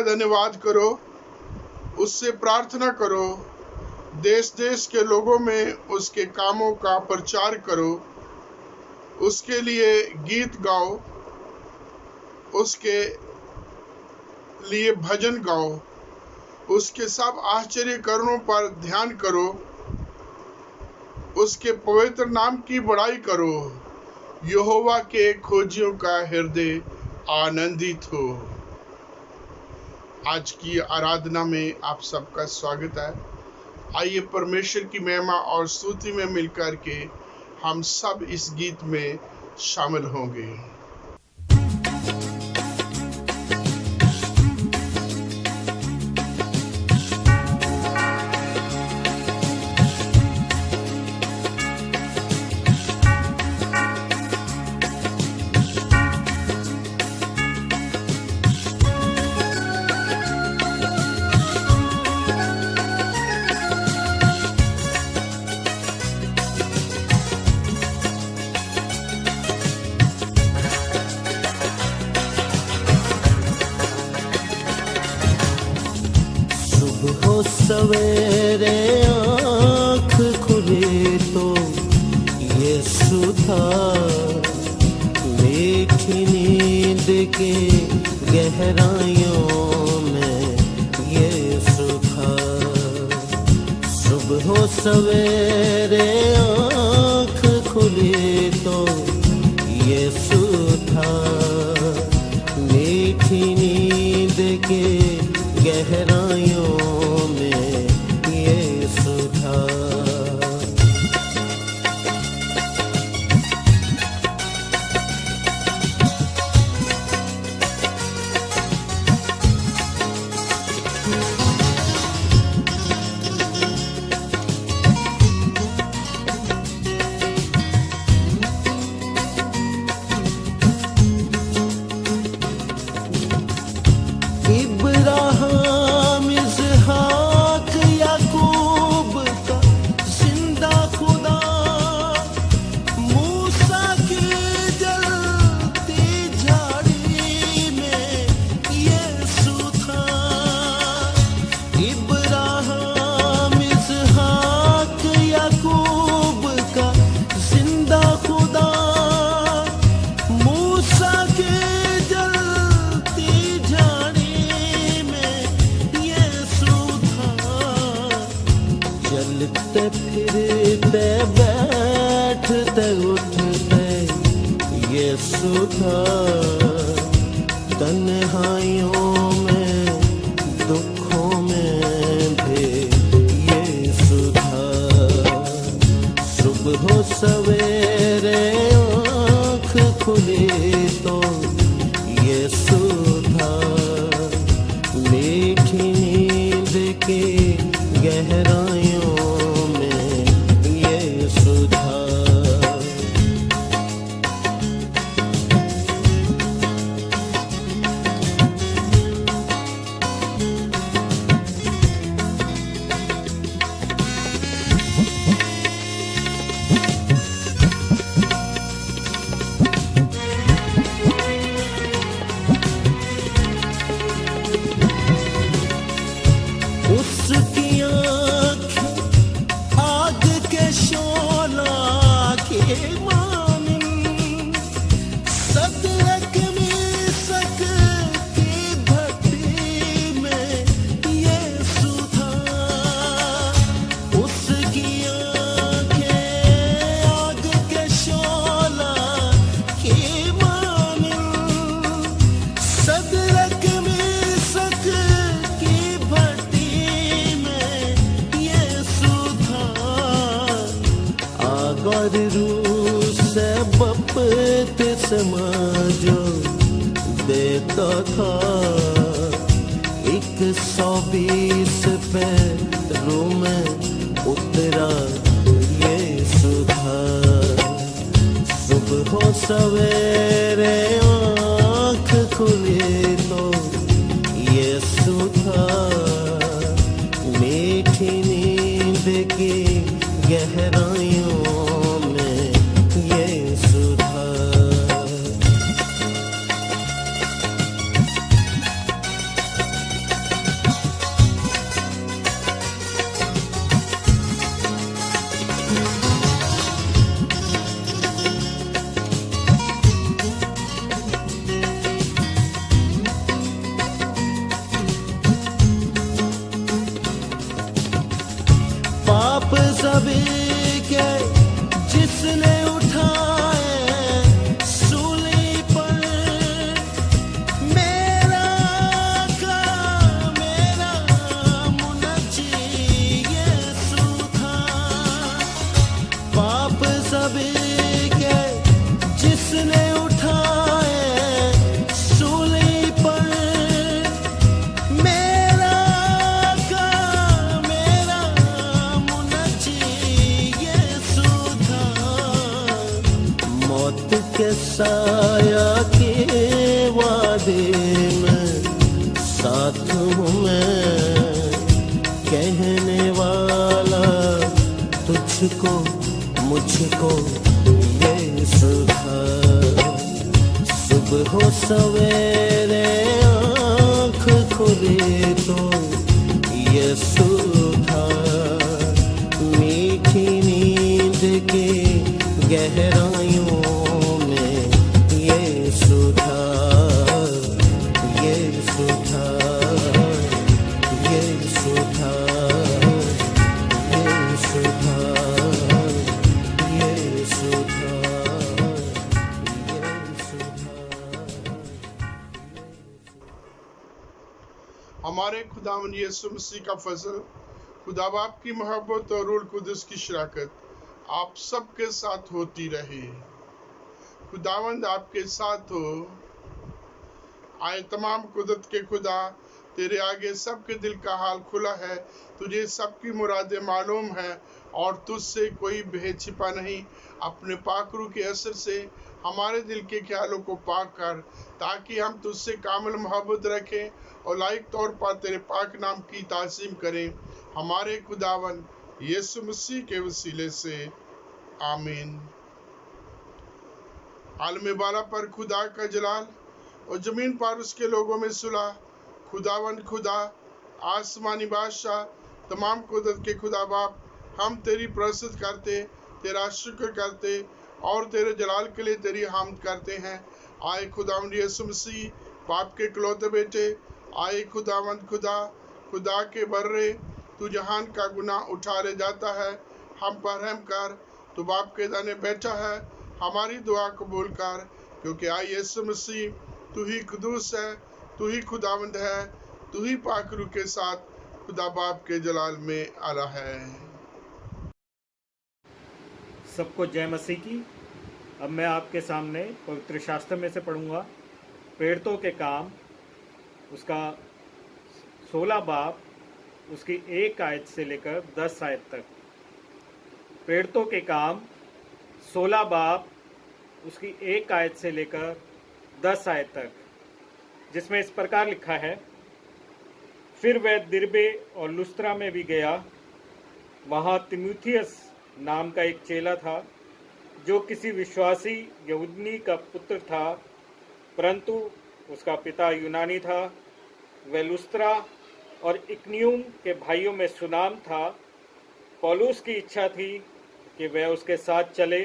धन्यवाद करो, उससे प्रार्थना करो, देश देश के लोगों में उसके कामों का प्रचार करो, उसके लिए गीत गाओ, उसके लिए भजन गाओ, उसके सब आश्चर्य कर्मों पर ध्यान करो, उसके पवित्र नाम की बड़ाई करो। यहोवा के खोजियों का हृदय आनंदित हो। आज की आराधना में आप सबका स्वागत है। आइए परमेश्वर की महिमा और स्तुति में मिलकर के हम सब इस गीत में शामिल होंगे। सवेरे आँख खुले तो यीशु था, मीठी नींद के गहराइयों में यीशु था। सुबह सवेरे आँख खुले तो यीशु था, मीठी नींद के गहराइयों फिरते बैठते उठते यीशु था, तन्हाइयों में दुखों में भी यीशु था। सुबह सवेरे आँख खुली तो यीशु था, मीठी नींद की गहराइयों जो देता था 120 पैरों में उतरा यीशु था। सुबह सवेरे आँख खुली तो यीशु था, मीठी नींद की गहराइयों में यीशु था। पाप सभी के जिसने उठाए सूली पर, मेरा का मेरा मुनज्जी यीशु था। पाप सभी के जिसने उठाए सूली पर, मेरा का मेरा मुनज्जी यीशु था। मौत के साया के वादे में साथ हूँ मैं, कहने वाला तुझको मुझको यीशु था। सुबह हो सवेरे आँख खुले तो यीशु था। मीठी नींद की गहराइयों में यीशु था, यीशु था, यीशु था, यीशु था, यीशु था, यीशु था। हमारे खुदावन यीशु मसीह का फजल, खुदा बाप की मोहब्बत और रूह कुदस की शराकत आप सबके साथ होती रहे। खुदावंद आपके साथ हो। आए तमाम कुदरत के खुदा, तेरे आगे सबके दिल का हाल खुला है। तुझे सबकी मुरादें मालूम है और तुझसे कोई भेद छिपा नहीं। अपने पाक रूह के असर से हमारे दिल के ख्यालों को पाक कर, ताकि हम तुझसे कामिल मोहब्बत रखें और लायक तौर पर तेरे पाक नाम की ताज़ीम करें। हमारे खुदावन यीशु मसीह के वसीले से, आमीन। आलम बाला पर खुदा का जलाल और जमीन पर उसके लोगों में सुलह। खुदावन खुदा, आसमानी बादशाह, तमाम कुदरत के खुदा बाप, हम तेरी प्रशंसा करते, तेरा शुक्र करते और तेरे जलाल के लिए तेरी हामद करते हैं। आए खुदावन यीशु मसीह, बाप के इकलौते बेटे, आए खुदावंद खुदा, खुदा के बर्रे, तू जहान का गुनाह उठा ले जाता है। हम पर रहम कर, तू बाप के दाने बैठा है। हमारी दुआ कबूल कर, क्योंकि आए यीशु मसीह, तू ही कुदूस है, तू ही खुदावंद है, तू ही पाक रूह के साथ खुदा बाप के जलाल में आला है। सबको जय मसीह की। अब मैं आपके सामने पवित्र शास्त्र में से पढ़ूंगा प्रेरितों के काम, उसका 16 बाब, उसकी 1 आयत से लेकर 10 आयत तक। प्रेरितों के काम 16 बाब, उसकी 1 आयत से लेकर 10 आयत तक, जिसमें इस प्रकार लिखा है, फिर वह दिरबे और लुस्त्रा में भी गया। वहाँ तिमुथियस नाम का एक चेला था, जो किसी विश्वासी यहूदनी का पुत्र था, परंतु उसका पिता यूनानी था। वह लुस्त्रा और इकनियुम के भाइयों में सुनाम था। पौलुस की इच्छा थी कि वह उसके साथ चले,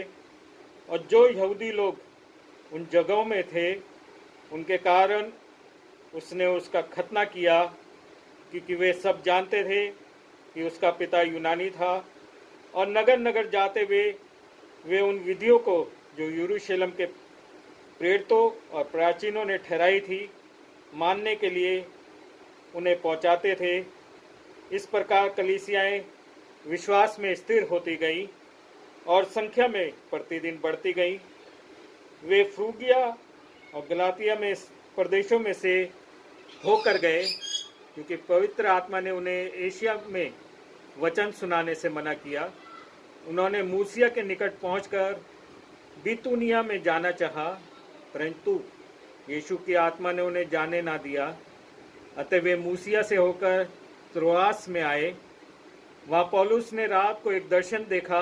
और जो यहूदी लोग उन जगहों में थे, उनके कारण उसने उसका खतना किया, क्योंकि वे सब जानते थे कि उसका पिता यूनानी था। और नगर नगर जाते हुए वे उन विधियों को जो यरूशलेम के प्रेरितों और प्राचीनों ने ठहराई थी, मानने के लिए उन्हें पहुंचाते थे। इस प्रकार कलीसियाएं विश्वास में स्थिर होती गईं और संख्या में प्रतिदिन बढ़ती गईं। वे फ्रूगिया और गलातिया में प्रदेशों में से होकर गए, क्योंकि पवित्र आत्मा ने उन्हें एशिया में वचन सुनाने से मना किया। उन्होंने मूसिया के निकट पहुंचकर बितूनिया में जाना चाहा, परंतु यीशु की आत्मा ने उन्हें जाने ना दिया। अतः वे मूसिया से होकर त्रोआस में आए। वहाँ पौलुस ने रात को एक दर्शन देखा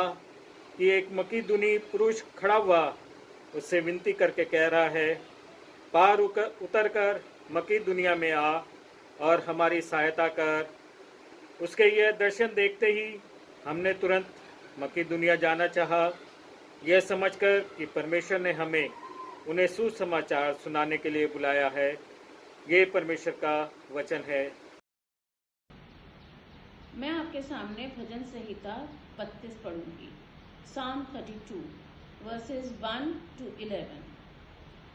कि एक मकीदुनी पुरुष खड़ा हुआ उससे विनती करके कह रहा है, पार उतर कर मकीदुनिया में आ और हमारी सहायता कर। उसके यह दर्शन देखते ही हमने तुरंत मकीदुनिया जाना चाहा, यह समझकर कि परमेश्वर ने हमें उन्हें सुसमाचार सुनाने के लिए बुलाया है। ये परमेश्वर का वचन है। मैं आपके सामने भजन संहिता 32 पढ़ूंगी। Psalm 32 versus 1 to 11।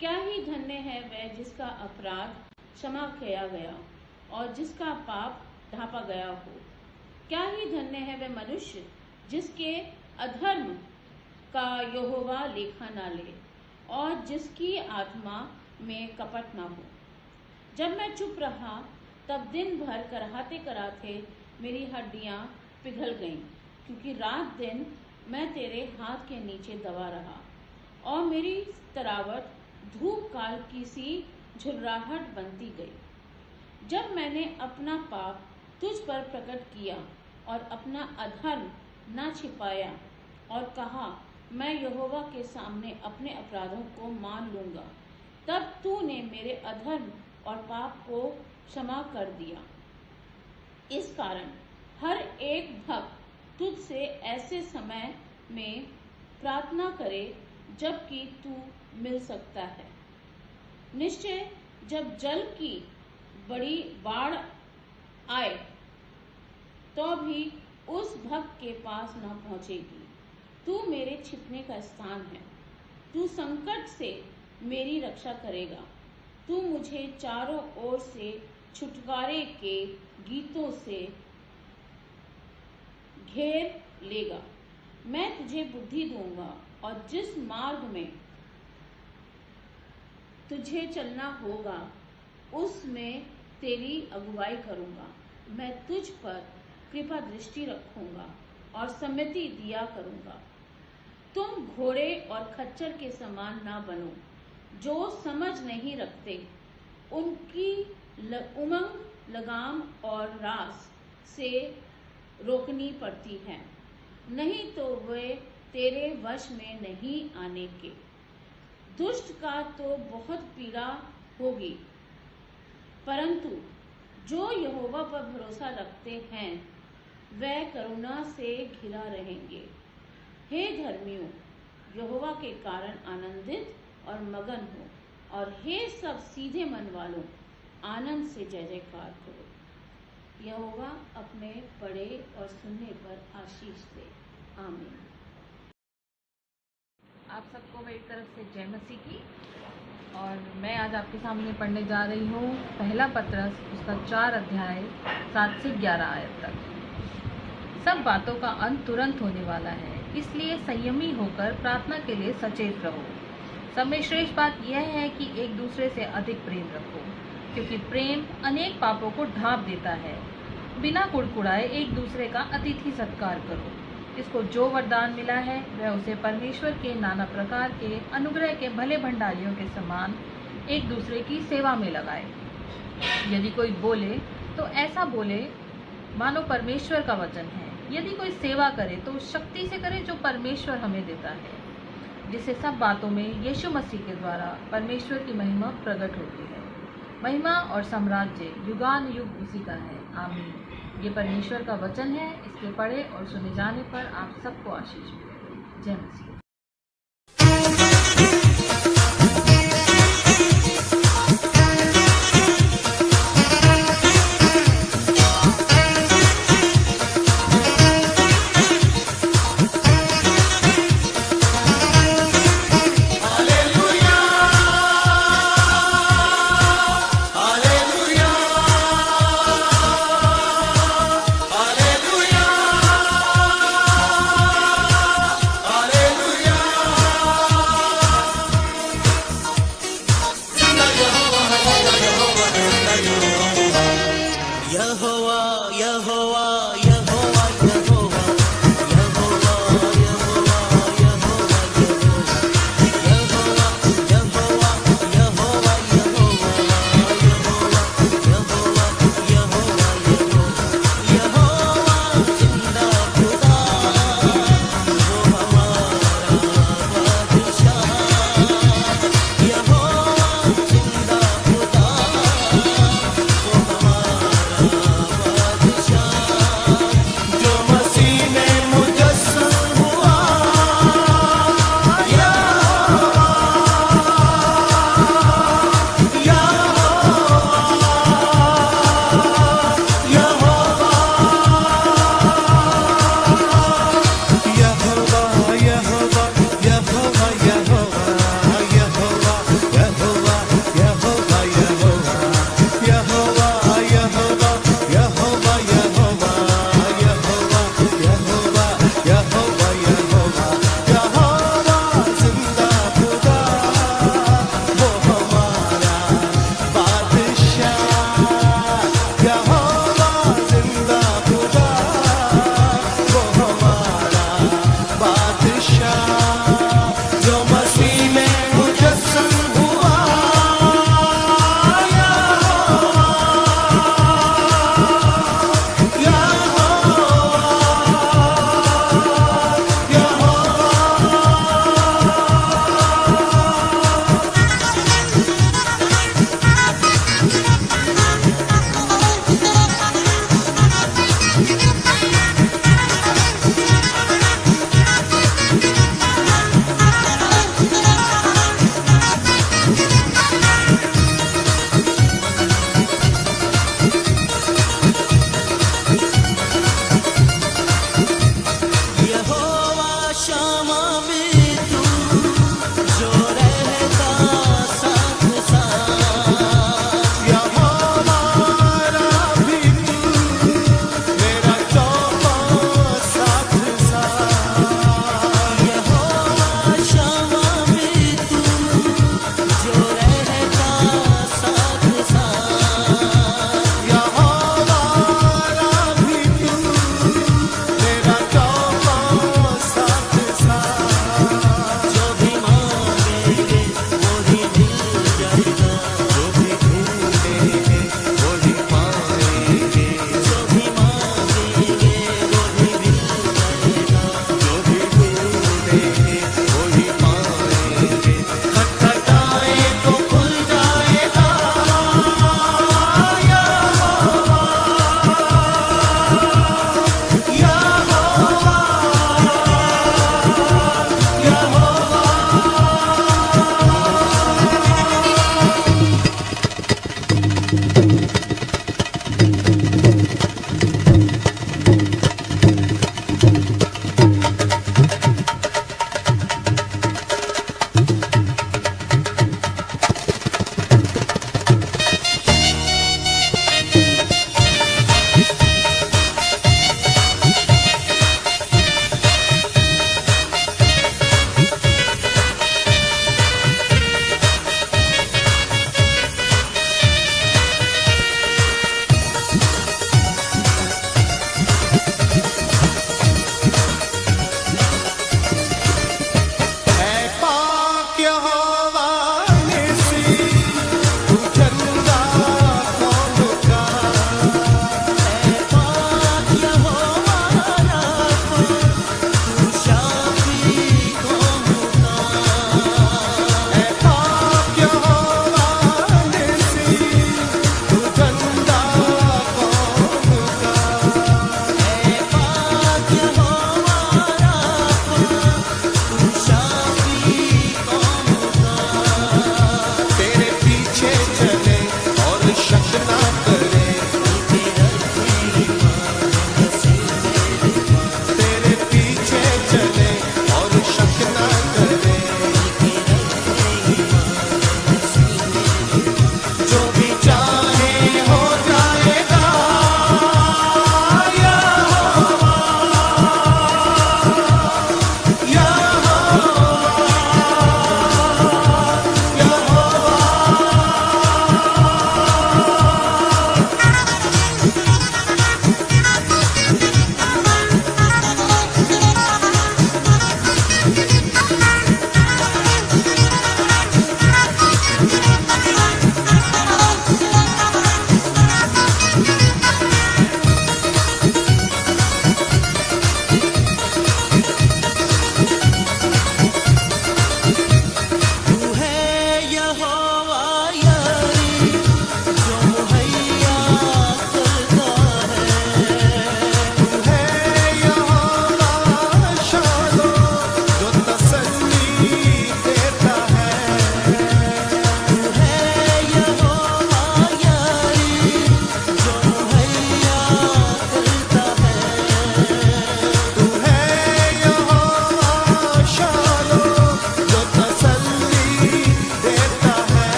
क्या ही धन्य है वह जिसका अपराध क्षमा किया गया और जिसका पाप ढांपा गया हो। क्या ही धन्य है वह मनुष्य जिसके अधर्म का यहोवा लेखा न ले और जिसकी आत्मा में कपट न हो। जब मैं चुप रहा तब दिन भर कराहते कराहते मेरी हड्डियां पिघल गईं, क्योंकि रात दिन मैं तेरे हाथ के नीचे दबा रहा और मेरी तरावट धूप काल की सी झुर्राहट बनती गई। जब मैंने अपना पाप तुझ पर प्रकट किया और अपना अधर्म न छिपाया और कहा मैं यहोवा के सामने अपने अपराधों को मान लूंगा, तब तूने मेरे अधर्म और पाप को क्षमा कर दिया। इस कारण हर एक भक्त तुझसे ऐसे समय में प्रार्थना करे जबकि तू मिल सकता है। निश्चय जब जल की बड़ी बाढ़ आए तो भी उस भक्त के पास न पहुंचेगी। तू मेरे छिपने का स्थान है। तू संकट से मेरी रक्षा करेगा। तू मुझे चारों ओर से छुटकारे के गीतों से घेर लेगा। मैं तुझे बुद्धि दूंगा और जिस मार्ग में तुझे चलना होगा उसमें तेरी अगुवाई करूंगा। मैं तुझ पर कृपा दृष्टि रखूंगा और सम्मति दिया करूंगा। तुम घोड़े और खच्चर के समान ना बनो जो समझ नहीं रखते। उनकी उमंग लगाम और रास से रोकनी पड़ती है, नहीं तो वे तेरे वश में नहीं आने के। दुष्ट का तो बहुत पीड़ा होगी, परंतु जो यहोवा पर भरोसा रखते हैं वह करुणा से घिरा रहेंगे। हे धर्मियों, यहोवा के कारण आनंदित और मगन हो, और हे सब सीधे मन वालों, आनंद से जय जयकार करो। यहोवा अपने पढ़े और सुनने पर आशीष दे। आमीन। आप सबको मेरी तरफ से जय मसीह की। और मैं आज आपके सामने पढ़ने जा रही हूँ पहला पत्रस, उसका 4 अध्याय 7 से 11 आयत तक। सब बातों का अंत तुरंत होने वाला है, इसलिए संयमी होकर प्रार्थना के लिए सचेत रहो। सब में श्रेष्ठ बात यह है कि एक दूसरे से अधिक प्रेम रखो, क्योंकि प्रेम अनेक पापों को ढांप देता है। बिना कुड़कुड़ाए एक दूसरे का अतिथि सत्कार करो। इसको जो वरदान मिला है वह उसे परमेश्वर के नाना प्रकार के अनुग्रह के भले भंडारियों के समान एक दूसरे की सेवा में लगाए। यदि कोई बोले तो ऐसा बोले मानो परमेश्वर का वचन है। यदि कोई सेवा करे तो उस शक्ति से करे जो परमेश्वर हमें देता है, जिससे सब बातों में यीशु मसीह के द्वारा परमेश्वर की महिमा प्रकट होती है। महिमा और साम्राज्य युगान युग उसी का है। आमीन। ये परमेश्वर का वचन है। इसके पढ़े और सुने जाने पर आप सबको आशीष मिलेगी। जय मसीह।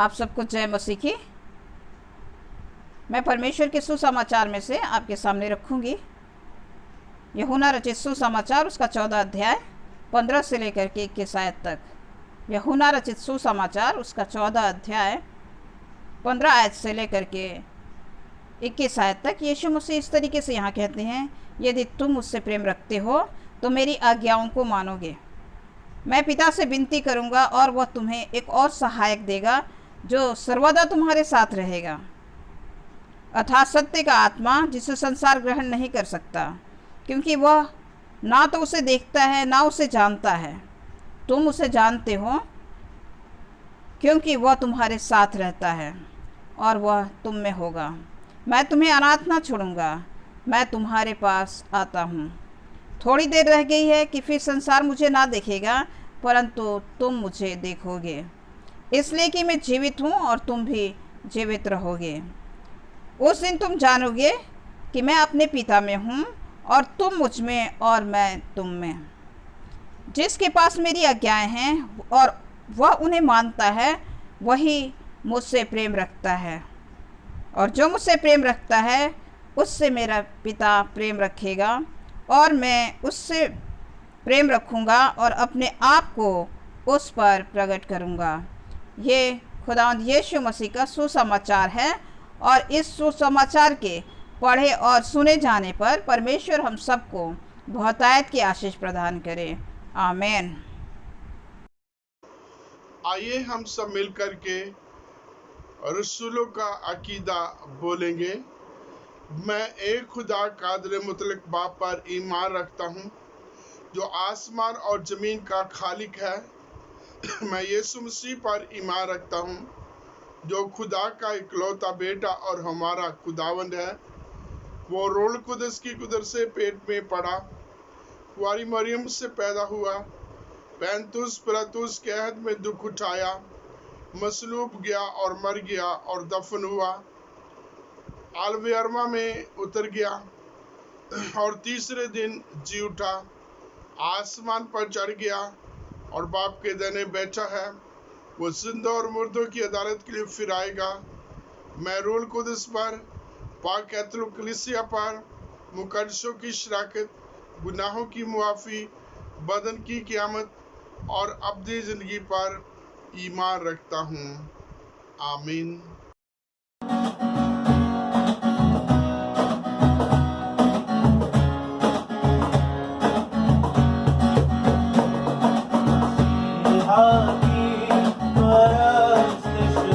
आप सबको जय मसीह की। मैं परमेश्वर के सुसमाचार में से आपके सामने रखूंगी यूहन्ना रचित सुसमाचार, उसका 14 अध्याय 15 से लेकर के 21 आयत तक। यूहन्ना रचित सुसमाचार, उसका 14 अध्याय 15 आयत से लेकर के 21 आयत तक। यीशु मसीह इस तरीके से यहाँ कहते हैं, यदि तुम मुझसे प्रेम रखते हो तो मेरी आज्ञाओं को मानोगे। मैं पिता से विनती करूँगा और वह तुम्हें एक और सहायक देगा जो सर्वदा तुम्हारे साथ रहेगा, अर्थात सत्य का आत्मा, जिसे संसार ग्रहण नहीं कर सकता, क्योंकि वह ना तो उसे देखता है ना उसे जानता है। तुम उसे जानते हो क्योंकि वह तुम्हारे साथ रहता है और वह तुम में होगा। मैं तुम्हें अनाथ ना छोड़ूंगा, मैं तुम्हारे पास आता हूँ। थोड़ी देर रह गई है कि फिर संसार मुझे ना देखेगा, परंतु तुम मुझे देखोगे, इसलिए कि मैं जीवित हूँ और तुम भी जीवित रहोगे। उस दिन तुम जानोगे कि मैं अपने पिता में हूँ और तुम मुझ में और मैं तुम में। जिसके पास मेरी आज्ञाएं हैं और वह उन्हें मानता है, वही मुझसे प्रेम रखता है, और जो मुझसे प्रेम रखता है उससे मेरा पिता प्रेम रखेगा और मैं उससे प्रेम रखूँगा और अपने आप को उस पर प्रकट करूँगा। ये खुदावंद यीशु मसीह का सुसमाचार है, और इस सुसमाचार के पढ़े और सुने जाने पर परमेश्वर हम सबको बहुतायत की आशीष प्रदान करे। आमीन। आइए हम सब मिल कर के रसूलों का अकीदा बोलेंगे। मैं एक खुदा कादिर मुतलक बाप पर ईमान रखता हूँ, जो आसमान और ज़मीन का खालिक है। मैं यीशु मसीह पर ईमान रखता हूँ, जो खुदा का इकलौता बेटा और हमारा खुदावंद है। वो रोल कुदस की कुदरत से पेट में पड़ा, कुंवारी मरियम से पैदा हुआ, पैंतुस पिलातुस के अहद में दुख उठाया, मसलूब गया और मर गया और दफन हुआ, आलवे अरमा में उतर गया और तीसरे दिन जी उठा, आसमान पर चढ़ गया और बाप के दाहिने बैठा है। वो जिंदा और मुर्दों की अदालत के लिए फिर आएगा। मैं रूल कुदस पर, पाक कलीसिया पर, मुकद्दसों की शराकत, गुनाहों की मुआफ़ी, बदन की क़यामत और अब्दी ज़िंदगी पर ईमान रखता हूँ। आमीन। मसीहा की परस्तिश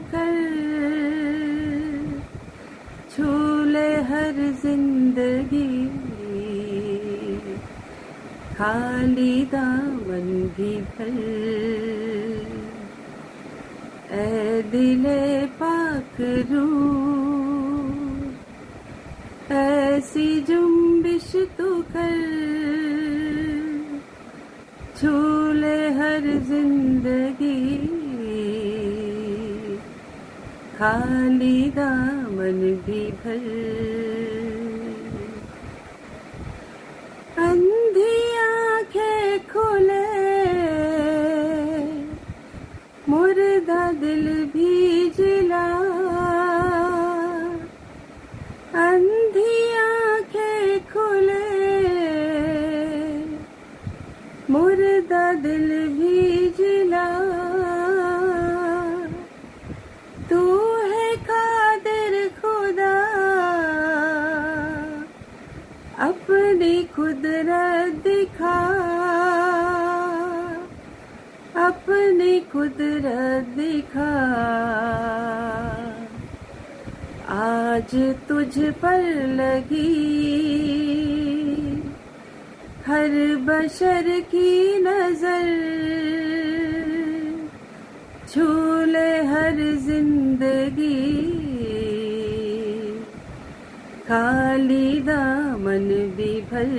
कर छू ले हर जिंदगी, खाली दामन भी भर। ऐ दिले पाक रूह, ऐसी जुम्बिश तू कर छू ले हर जिंदगी, खाली दामन भी भर। अंधी आंखें खोले मुर्दा दिल भी जिला, अंधी आंखें खोले मुर्दा दिल भी जिला। तू है कादिर खुदा, अपनी कुदरत दिखा, अपनी कुदरत दिखा। आज तुझ पर लगी हर बशर की नजर, छू ले हर जिंदगी, खाली दामन भी भर।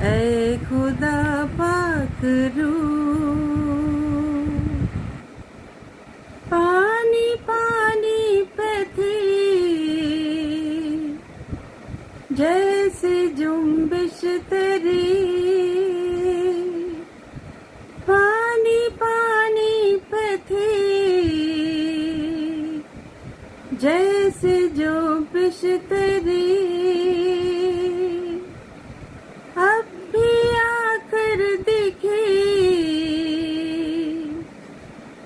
ऐ खुदा पाक रूह, पानी पानी पे थी जैसे जुम्बिश तेरी, पानी पानी पे थी जैसे जुम्बिश तेरी। अब भी आकर दिखी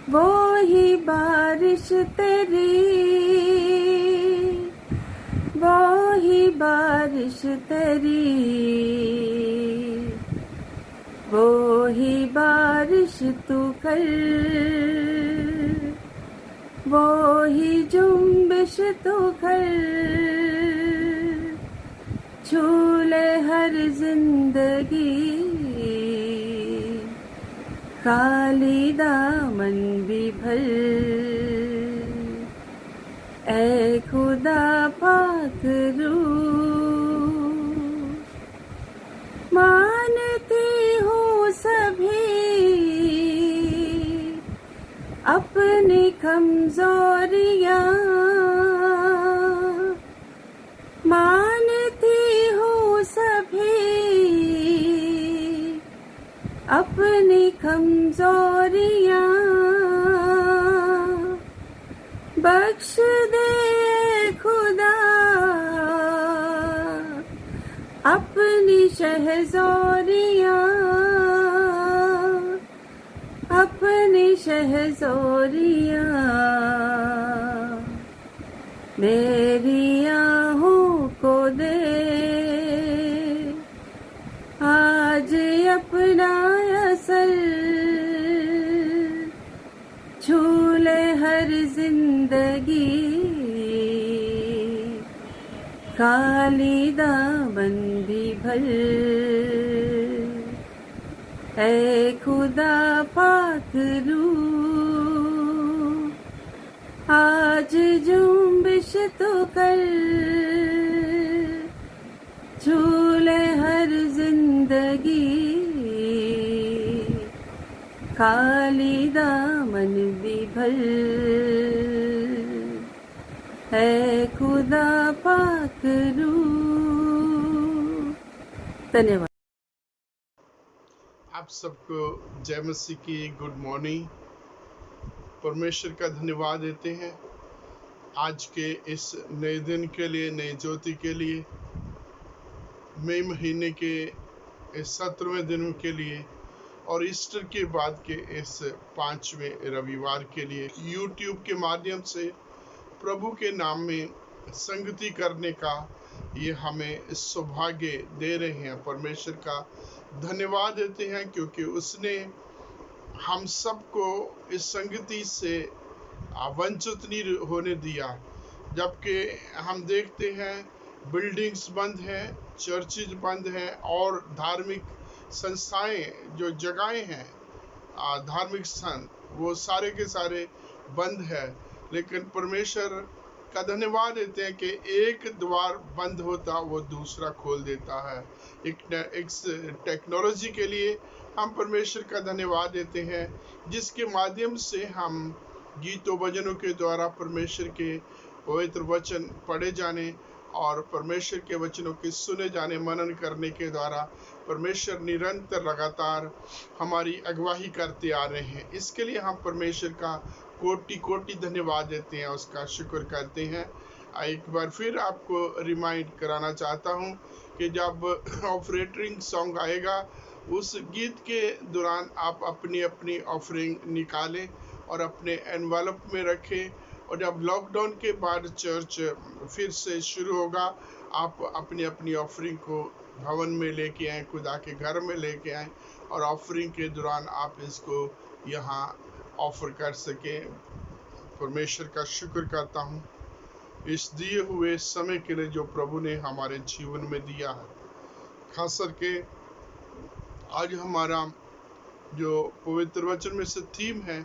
वो ही बारिश तेरी, वो ही बारिश तेरी, वो ही बारिश तू कर, वो ही जुम्बिश तू कर छू ले हर जिंदगी, खाली दामन भी भर। ऐ खुदा पाक रूह, मानती हूँ सभी अपनी कमजोरियाँ, मानती हूँ सभी अपनी कमजोरियाँ। बख्श दे खुदा अपनी शहज़ोरियाँ, अपनी शहज़ोरियाँ। मेरी आहों को दे आज अपना असर, छू ले हर जिंदगी, खाली दामन भी भर। ऐ खुदा पाक रूह, आज जुम्बिश तो कर, छू ले हर जिंदगी, खाली दामन भी भर। है खुदा पाक रूह। धन्यवाद। आप सबको जय मसीह की गुड मॉर्निंग। परमेश्वर का धन्यवाद देते हैं आज के इस नए दिन के लिए, नए ज्योति के लिए, मई महीने के इस 17वें दिन के लिए और ईस्टर के बाद के इस 5वें रविवार के लिए YouTube के माध्यम से प्रभु के नाम में संगति करने का ये हमें सौभाग्य दे रहे हैं। परमेश्वर का धन्यवाद देते हैं क्योंकि उसने हम सबको इस संगति से वंचित नहीं होने दिया। जबकि हम देखते हैं बिल्डिंग्स बंद हैं, चर्चेज बंद हैं और धार्मिक संस्थाएं जो जगहें हैं, धार्मिक स्थान, वो सारे के सारे बंद है। लेकिन परमेश्वर का धन्यवाद देते हैं कि एक द्वार बंद होता वो दूसरा खोल देता है। एक टेक्नोलॉजी के लिए हम परमेश्वर का धन्यवाद देते हैं, जिसके माध्यम से हम गीतों भजनों के द्वारा परमेश्वर के पवित्र वचन पढ़े जाने और परमेश्वर के वचनों के सुने जाने, मनन करने के द्वारा परमेश्वर निरंतर लगातार हमारी अगुवाई करते आ रहे हैं। इसके लिए हम परमेश्वर का कोटि कोटि धन्यवाद देते हैं, उसका शुक्र करते हैं। एक बार फिर आपको रिमाइंड कराना चाहता हूं कि जब ऑफरेटिंग सॉन्ग आएगा, उस गीत के दौरान आप अपनी अपनी ऑफरिंग निकालें और अपने एनवेलप में रखें। और जब लॉकडाउन के बाद चर्च फिर से शुरू होगा, आप अपनी अपनी ऑफरिंग को भवन में लेके आएँ, खुदा के घर में लेके आएँ और ऑफरिंग के दौरान आप इसको यहाँ ऑफर कर सकें। परमेश्वर का शुक्र करता हूँ इस दिए हुए समय के लिए जो प्रभु ने हमारे जीवन में दिया है। खास करके आज हमारा जो पवित्र वचन में से थीम है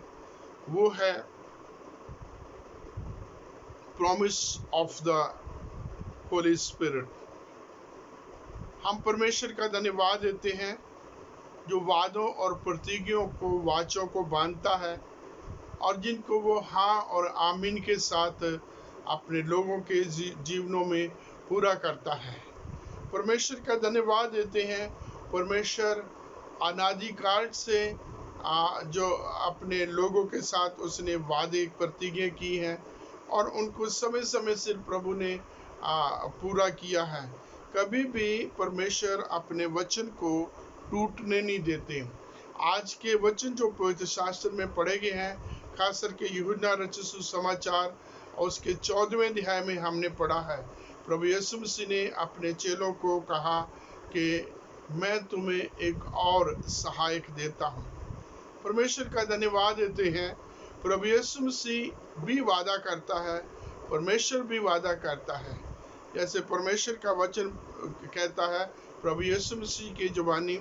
वो है promise of the Holi spirit. हम परमेश्वर का धन्यवाद देते हैं जो वादों और प्रतिज्ञाओं को, वाचों को बांधता है और जिनको वो हाँ और आमीन के साथ अपने लोगों के जीवनों में पूरा करता है। परमेश्वर का धन्यवाद देते हैं। परमेश्वर अनादिकाल से जो अपने लोगों के साथ उसने वादे प्रतिज्ञा की हैं और उनको समय समय से प्रभु ने पूरा किया है। कभी भी परमेश्वर अपने वचन को टूटने नहीं देते। आज के वचन जो पवित्र शास्त्र में पढ़े गए हैं, खास करके यूहन्ना रचित सुसमाचार और उसके 14वें अध्याय में हमने पढ़ा है, प्रभु यीशु मसीह ने अपने चेलों को कहा कि मैं तुम्हें एक और सहायक देता हूँ। परमेश्वर का धन्यवाद देते हैं। प्रभु यीशु मसीह भी वादा करता है, परमेश्वर भी वादा करता है। जैसे परमेश्वर का वचन कहता है प्रभु यीशु मसीह की जुबानी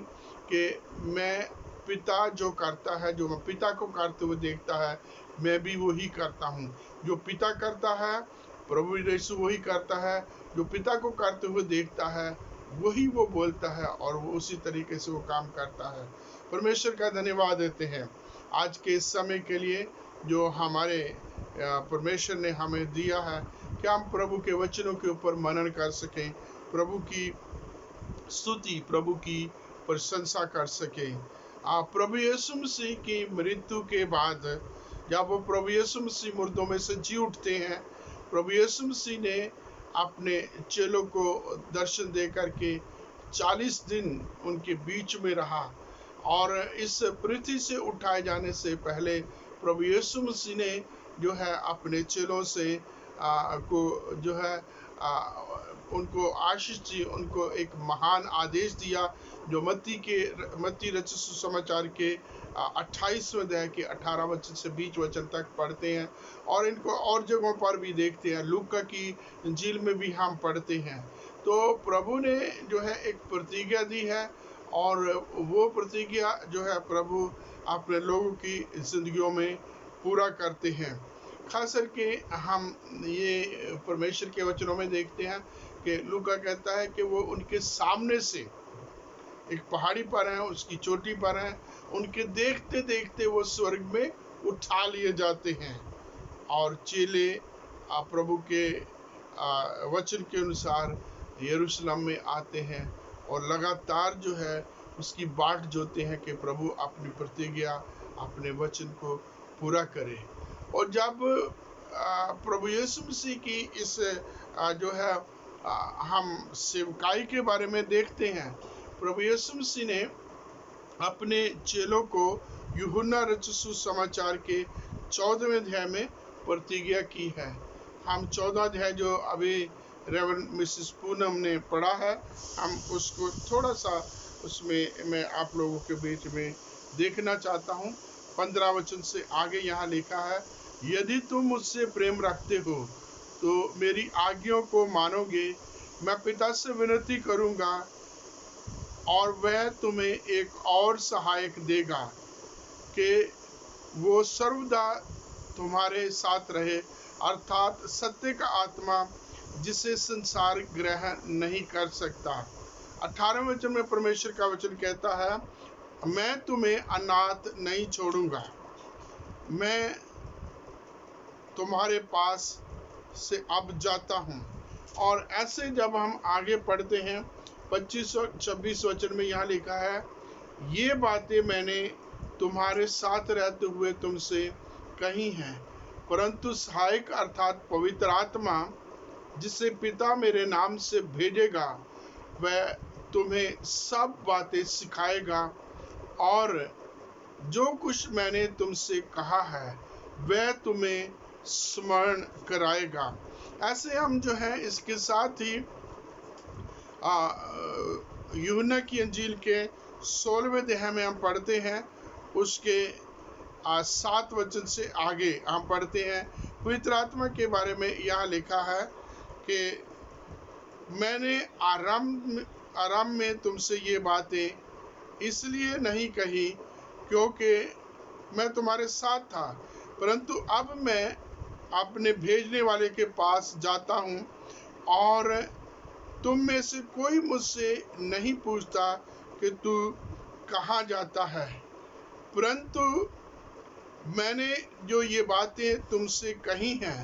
कि मैं पिता जो करता है, जो मैं पिता को करते हुए देखता है, मैं भी वही करता हूँ। जो पिता करता है प्रभु यीशु वही करता है, जो पिता को करते हुए देखता है वही वो बोलता है और वो उसी तरीके से वो काम करता है। परमेश्वर का धन्यवाद देते हैं आज के इस समय के लिए जो हमारे परमेश्वर ने हमें दिया है कि हम प्रभु के वचनों के ऊपर मनन कर सकें, प्रभु की स्तुति, प्रभु की प्रशंसा कर सकें। प्रभु यीशु मसीह की मृत्यु के बाद जब वो प्रभु यीशु मसीह मुर्दों में से जी उठते हैं, प्रभु यीशु मसीह ने अपने चेलों को दर्शन दे करके 40 दिन उनके बीच में रहा और इस पृथ्वी से उठाए जाने से पहले प्रभु यीशु मसीह ने जो है अपने चेलों से को जो है उनको आशीष दी, उनको एक महान आदेश दिया जो मत्ती रचित सुसमाचार के 28वें अध्याय के 18 वचन से 20 वचन तक पढ़ते हैं और इनको और जगहों पर भी देखते हैं। लूका की इंजील में भी हम पढ़ते हैं। तो प्रभु ने जो है एक प्रतिज्ञा दी है और वो प्रतिज्ञा जो है प्रभु अपने लोगों की जिंदगियों में पूरा करते हैं। खास करके हम ये परमेश्वर के वचनों में देखते हैं कि लूका कहता है कि वो उनके सामने से एक पहाड़ी पर है, उसकी चोटी पर है, उनके देखते देखते वो स्वर्ग में उठा लिए जाते हैं और चेले प्रभु के वचन के अनुसार यरूशलेम में आते हैं और लगातार जो है उसकी बाट जोते हैं कि प्रभु अपनी प्रतिज्ञा, अपने वचन को पूरा करे। और जब प्रभु यीशु मसीह की इस जो है हम सेवकाई के बारे में देखते हैं, प्रभु यीशु मसीह ने अपने चेलों को यूहन्ना रचित सुसमाचार के 14वें अध्याय में प्रतिज्ञा की है। हम 14 अध्याय जो अभी रेवरेंड मिसेस पूनम ने पढ़ा है, हम उसको थोड़ा सा उसमें मैं आप लोगों के बीच में देखना चाहता हूँ 15 वचन से आगे यहाँ लिखा है, यदि तुम मुझसे प्रेम रखते हो तो मेरी आज्ञाओं को मानोगे। मैं पिता से विनती करूंगा और वह तुम्हें एक और सहायक देगा कि वो सर्वदा तुम्हारे साथ रहे, अर्थात सत्य का आत्मा जिसे संसार ग्रहण नहीं कर सकता। 18वें वचन में परमेश्वर का वचन कहता है, मैं तुम्हें अनाथ नहीं छोड़ूंगा, मैं तुम्हारे पास से अब जाता हूँ। और ऐसे जब हम आगे पढ़ते हैं 25 और 26 वचन में यहाँ लिखा है, ये बातें मैंने तुम्हारे साथ रहते हुए तुमसे कही हैं, परंतु सहायक अर्थात पवित्र आत्मा जिसे पिता मेरे नाम से भेजेगा वह तुम्हें सब बातें सिखाएगा और जो कुछ मैंने तुमसे कहा है वह तुम्हें स्मरण कराएगा। ऐसे हम जो है इसके साथ ही यूहन्ना की अंजील के 16वें अध्याय में हम पढ़ते हैं, उसके 7 वचन से आगे हम पढ़ते हैं। पवित्र आत्मा के बारे में यहाँ लिखा है कि मैंने आराम में तुमसे ये बातें इसलिए नहीं कही क्योंकि मैं तुम्हारे साथ था, परंतु अब मैं अपने भेजने वाले के पास जाता हूँ और तुम में से कोई मुझसे नहीं पूछता कि तू कहाँ जाता है, परंतु मैंने जो ये बातें तुमसे कही हैं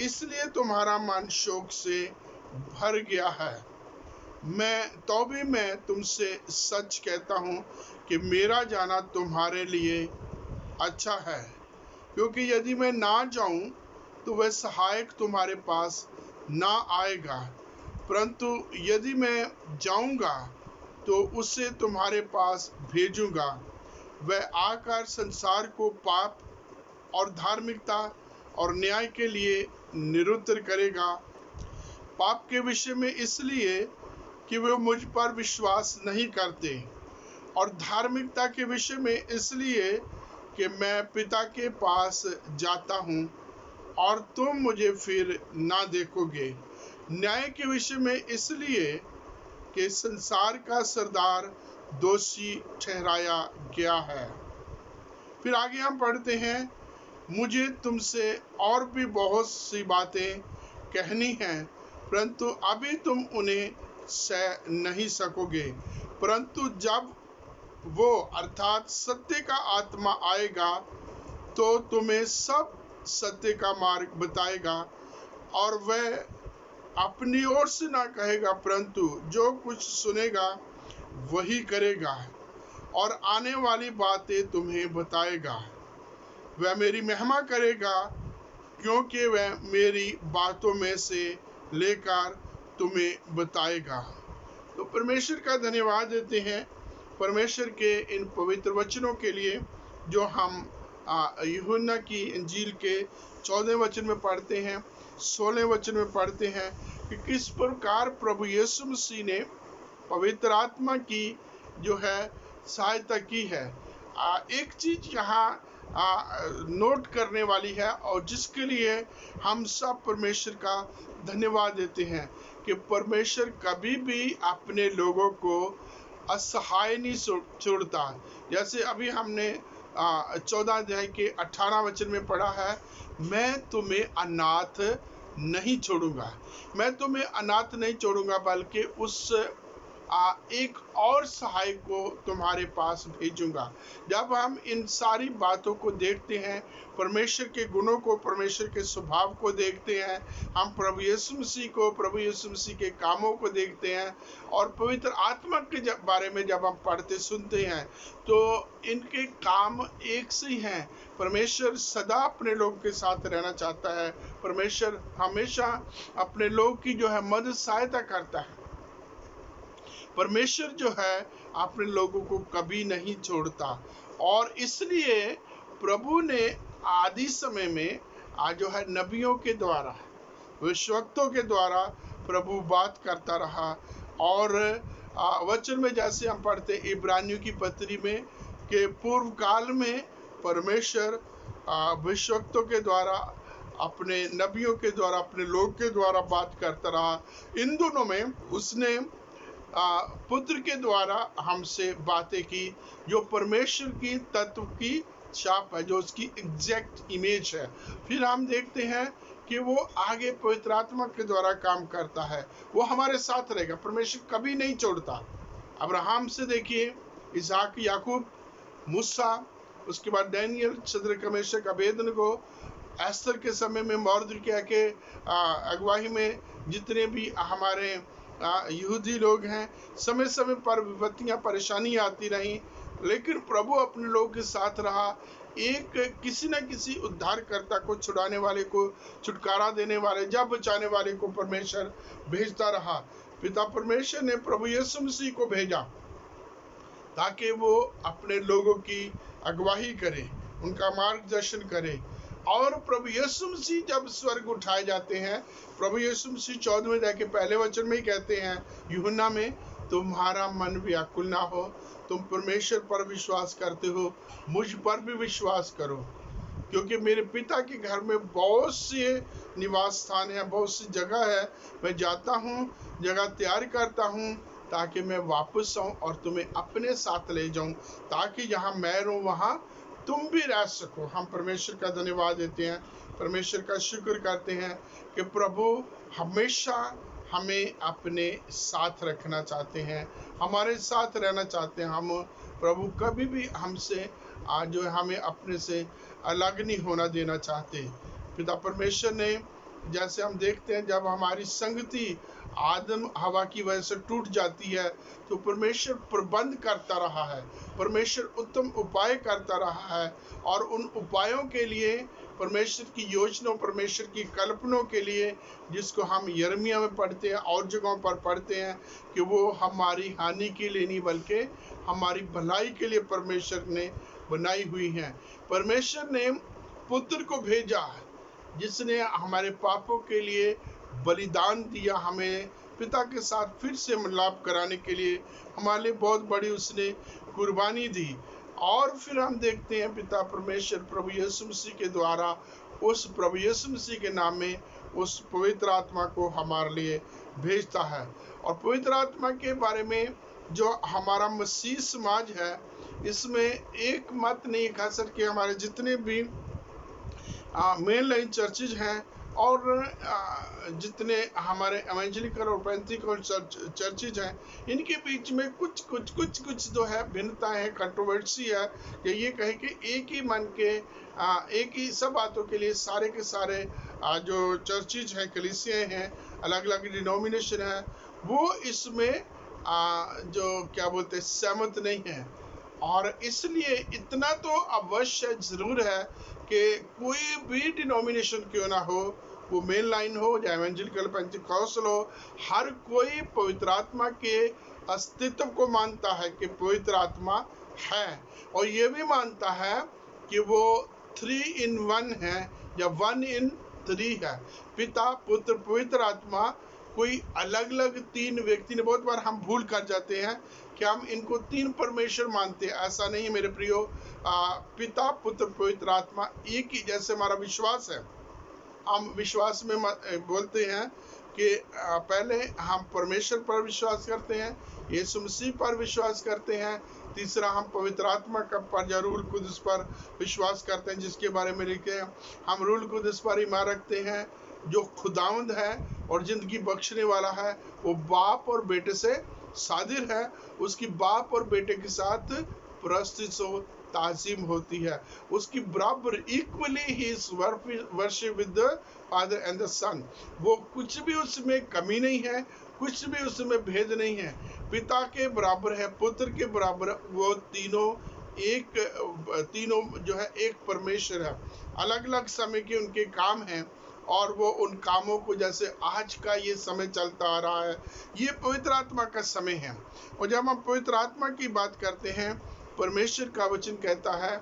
इसलिए तुम्हारा मन शोक से भर गया है। मैं तुमसे सच कहता हूँ कि मेरा जाना तुम्हारे लिए अच्छा है, क्योंकि यदि मैं ना जाऊं तो वह सहायक तुम्हारे पास ना आएगा, परंतु यदि मैं जाऊंगा तो उसे तुम्हारे पास भेजूंगा। वह आकर संसार को पाप और धार्मिकता और न्याय के लिए निरुत्तर करेगा। पाप के विषय में इसलिए कि वे मुझ पर विश्वास नहीं करते, और धार्मिकता के विषय में इसलिए कि मैं पिता के पास जाता हूँ और तुम मुझे फिर ना देखोगे। न्याय के विषय में इसलिए कि संसार का सरदार दोषी ठहराया गया है। फिर आगे हम पढ़ते हैं, मुझे तुमसे और भी बहुत सी बातें कहनी हैं, परंतु अभी तुम उन्हें सह नहीं सकोगे, परंतु जब वो अर्थात सत्य का आत्मा आएगा तो तुम्हें सब सत्य का मार्ग बताएगा, और वह अपनी ओर से ना कहेगा, परंतु जो कुछ सुनेगा वही करेगा और आने वाली बातें तुम्हें बताएगा। वह मेरी महिमा करेगा क्योंकि वह मेरी बातों में से लेकर तुम्हें बताएगा। तो परमेश्वर का धन्यवाद देते हैं परमेश्वर के इन पवित्र वचनों के लिए, जो हम यूहन्ना की इंजील के 14वें वचन में पढ़ते हैं, 16वें वचन में पढ़ते हैं कि किस प्रकार प्रभु यीशु मसीह ने पवित्र आत्मा की जो है सहायता की है। एक चीज यहाँ नोट करने वाली है और जिसके लिए हम सब परमेश्वर का धन्यवाद देते हैं कि परमेश्वर कभी भी अपने लोगों को असहाय नहीं छोड़ता। जैसे अभी हमने 14 अध्याय के 18 वचन में पढ़ा है, मैं तुम्हें अनाथ नहीं छोड़ूंगा, मैं तुम्हें अनाथ नहीं छोड़ूंगा, बल्कि उस एक और सहायक को तुम्हारे पास भेजूंगा। जब हम इन सारी बातों को देखते हैं, परमेश्वर के गुणों को, परमेश्वर के स्वभाव को देखते हैं, हम प्रभु यीशु मसीह को, प्रभु यीशु मसीह के कामों को देखते हैं और पवित्र आत्मा के बारे में जब हम पढ़ते सुनते हैं तो इनके काम एक से ही हैं। परमेश्वर सदा अपने लोग के साथ रहना चाहता है। परमेश्वर हमेशा अपने लोग की जो है मदद सहायता करता है। परमेश्वर जो है अपने लोगों को कभी नहीं छोड़ता, और इसलिए प्रभु ने आदि समय में जो है नबियों के द्वारा, भविष्यवक्तों के द्वारा प्रभु बात करता रहा। और वचन में जैसे हम पढ़ते इब्रानियों की पत्री में कि पूर्व काल में परमेश्वर भविष्यवक्तों के द्वारा, अपने नबियों के द्वारा, अपने लोग के द्वारा बात करता रहा। इन दोनों में उसने पुत्र के द्वारा हमसे बातें की, जो परमेश्वर की तत्व की छाप है, जो उसकी एग्जैक्ट इमेज है। फिर हम देखते हैं कि वो आगे पवित्र आत्मा के द्वारा काम करता है, वो हमारे साथ रहेगा, परमेश्वर कभी नहीं छोड़ता। अब्राहम से देखिए, इसहाक, याकूब, मूसा, उसके बाद Daniel, Shadrach, Meshach, Abednego, Esther के समय में, मॉर्दकिय्याह के अगुवाई में जितने भी हमारे यहूदी लोग हैं, समय समय पर विपत्तियां, परेशानियां आती रही, लेकिन प्रभु अपने लोगों के साथ रहा। एक किसी न किसी उद्धारकर्ता को, छुड़ाने वाले को, छुटकारा देने वाले, जब बचाने वाले को परमेश्वर भेजता रहा। पिता परमेश्वर ने प्रभु यीशु मसीह को भेजा ताकि वो अपने लोगों की अगुवाई करे, उनका मार्गदर्शन करे। और प्रभु यीशु मसीह जब स्वर्ग उठाए जाते हैं, प्रभु यीशु मसीह 14वें अध्याय के पहले वचन में ही कहते हैं यूहन्ना में, तुम्हारा मन व्याकुल ना हो, तुम परमेश्वर पर विश्वास करते हो, मुझ पर भी विश्वास करो, क्योंकि मेरे पिता के घर में बहुत से निवास स्थान है, बहुत सी जगह है। मैं जाता हूँ, जगह तैयार करता हूँ, ताकि मैं वापस आऊँ और तुम्हें अपने साथ ले जाऊँ, ताकि जहाँ मैं रहूँ वहाँ तुम भी रह सको। हम परमेश्वर का धन्यवाद देते हैं, परमेश्वर का शुक्र करते हैं कि प्रभु हमेशा हमें अपने साथ रखना चाहते हैं, हमारे साथ रहना चाहते हैं। हम प्रभु कभी भी हमसे जो है हमें अपने से अलग नहीं होना देना चाहते। पिता परमेश्वर ने, जैसे हम देखते हैं, जब हमारी संगति आदम हवा की वजह से टूट जाती है, तो परमेश्वर प्रबंध करता रहा है, परमेश्वर उत्तम उपाय करता रहा है, और उन उपायों के लिए, परमेश्वर की योजनाओं, परमेश्वर की कल्पनाओं के लिए, जिसको हम यिर्मयाह में पढ़ते हैं और जगहों पर पढ़ते हैं, कि वो हमारी हानि के लिए नहीं बल्कि हमारी भलाई के लिए परमेश्वर ने बनाई हुई हैं। परमेश्वर ने पुत्र को भेजा जिसने हमारे पापों के लिए बलिदान दिया, हमें पिता के साथ फिर से मिलाप कराने के लिए हमारे लिए बहुत बड़ी उसने कुर्बानी दी। और फिर हम देखते हैं पिता परमेश्वर प्रभु यीशु मसीह के द्वारा, उस प्रभु यीशु मसीह के नाम में उस पवित्र आत्मा को हमारे लिए भेजता है। और पवित्र आत्मा के बारे में जो हमारा मसीह समाज है, इसमें एक मत नहीं, खास करके हमारे जितने भी मेन लाइन चर्चेज हैं और जितने हमारे एवेंजेलिकल और पेंटिकॉस्टल चर्चेज हैं, इनके बीच में कुछ जो है भिन्नताएं हैं, कंट्रोवर्सी है। ये कहे कि एक ही मन के एक ही सब बातों के लिए सारे के सारे जो चर्चेज हैं, कलीसियाएं हैं, अलग अलग डिनोमिनेशन है, वो इसमें जो क्या बोलते हैं सहमत नहीं है। और इसलिए इतना तो अवश्य जरूर है कि कोई भी डिनोमिनेशन क्यों ना हो, वो मेन लाइन हो या एवेंजेलिकल पेंटिकॉस्टल हो, हर कोई पवित्र आत्मा के अस्तित्व को मानता है कि पवित्र आत्मा है, और ये भी मानता है कि वो 3 in 1 है या 1 in 3 है। पिता, पुत्र, पवित्र आत्मा कोई अलग अलग 3 व्यक्ति ने, बहुत बार हम भूल कर जाते हैं कि हम इनको 3 परमेश्वर मानते हैं। ऐसा नहीं है मेरे प्रियो, पिता, पुत्र, पवित्र आत्मा एक ही, जैसे हमारा विश्वास है। हम विश्वास में बोलते हैं कि पहले हम परमेश्वर पर विश्वास करते हैं, यीशु मसीह पर विश्वास करते हैं, तीसरा हम पवित्र आत्मा का पर या रूह कुदस पर विश्वास करते हैं, जिसके बारे में लिखे हैं हम रूह कुदस पर ईमान रखते हैं, जो खुदावंद है और जिंदगी बख्शने वाला है। वो बाप और बेटे से सादिर है, उसकी बाप और बेटे के साथ प्रस्तिसो ताजीम होती है, उसकी बराबर इक्वली ही is worship with the father and the son. वो कुछ भी उसमें कमी नहीं है, कुछ भी उसमें भेद नहीं है, पिता के बराबर है, पुत्र के बराबर, वो तीनों जो है एक परमेश्वर है। अलग अलग समय के उनके काम हैं, और वो उन कामों को, जैसे आज का ये समय चलता आ रहा है, ये पवित्र आत्मा का समय है। और जब हम पवित्र आत्मा की बात करते हैं, परमेश्वर का वचन कहता है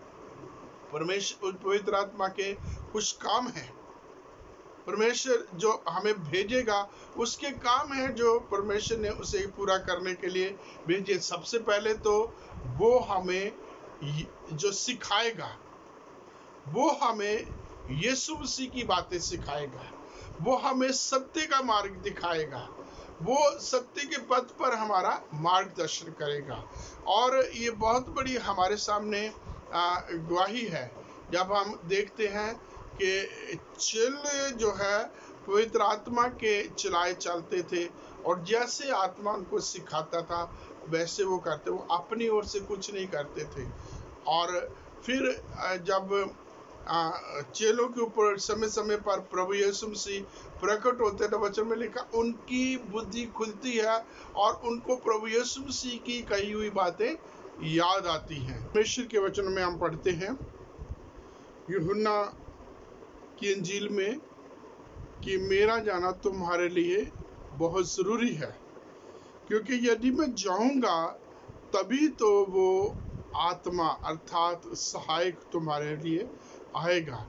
परमेश्वर पवित्र आत्मा के कुछ काम हैं, परमेश्वर जो हमें भेजेगा उसके काम है जो परमेश्वर ने उसे पूरा करने के लिए भेजे। सबसे पहले तो वो हमें जो सिखाएगा, वो हमें यीशु मसीह की बातें सिखाएगा, वो हमें सत्य का मार्ग दिखाएगा, वो सत्य के पथ पर हमारा मार्गदर्शन करेगा। और ये बहुत बड़ी हमारे सामने गवाही है जब हम देखते हैं कि चेले जो है पवित्र आत्मा के चलाए चलते थे, और जैसे आत्मा उनको सिखाता था वैसे वो करते, वो अपनी ओर से कुछ नहीं करते थे। और फिर जब चेलों के ऊपर समय समय पर प्रभु यीशु मसीह प्रकट होते हैं, तो वचन में लिखा उनकी बुद्धि खुलती है और उनको प्रभु यीशु मसीह की कही हुई बातें याद आती हैं। परमेश्वर के वचन में हम पढ़ते हैं यूहन्ना की इंजील में कि मेरा जाना तुम्हारे लिए बहुत जरूरी है, क्योंकि यदि मैं जाऊंगा तभी तो वो आत्मा अर्थात सहायक तुम्हारे लिए आएगा।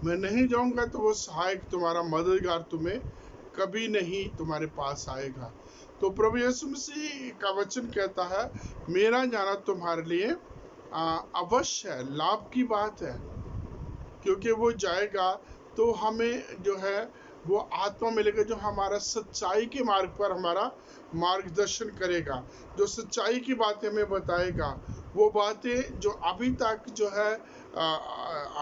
मैं नहीं जाऊंगा तो वो सहायक तुम्हारा मददगार तुम्हें कभी नहीं तुम्हारे पास आएगा। तो प्रभु यीशु मसीह का वचन कहता है मेरा जाना तुम्हारे लिए अवश्य है, लाभ की बात है, क्योंकि वो जाएगा तो हमें जो है वो आत्मा मिलेगा जो हमारा सच्चाई के मार्ग पर हमारा मार्गदर्शन करेगा, जो सच्चाई की बातें हमें बताएगा, वो बातें जो अभी तक जो है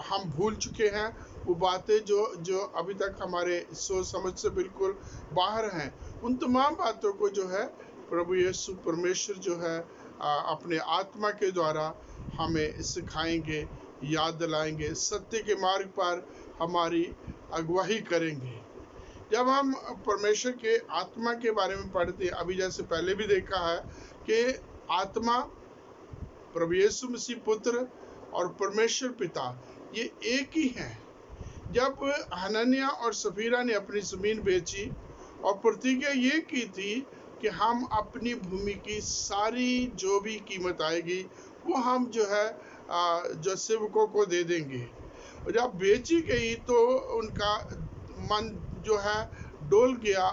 हम भूल चुके हैं, वो बातें जो अभी तक हमारे सोच समझ से बिल्कुल बाहर हैं, उन तमाम बातों को जो है प्रभु यीशु परमेश्वर जो है अपने आत्मा के द्वारा हमें सिखाएंगे, याद दिलाएंगे, सत्य के मार्ग पर हमारी अगुवाई करेंगे। जब हम परमेश्वर के आत्मा के बारे में पढ़ते हैं, अभी जैसे पहले भी देखा है कि आत्मा प्रभु यीशु मसीह पुत्र और परमेश्वर पिता ये एक ही हैं। जब हनन्याह और सफीरा ने अपनी जमीन बेची और प्रतिज्ञा ये की थी कि हम अपनी भूमि की सारी जो भी कीमत आएगी वो हम जो है जो सेवकों को दे देंगे, और जब बेची गई तो उनका मन जो है डोल गया,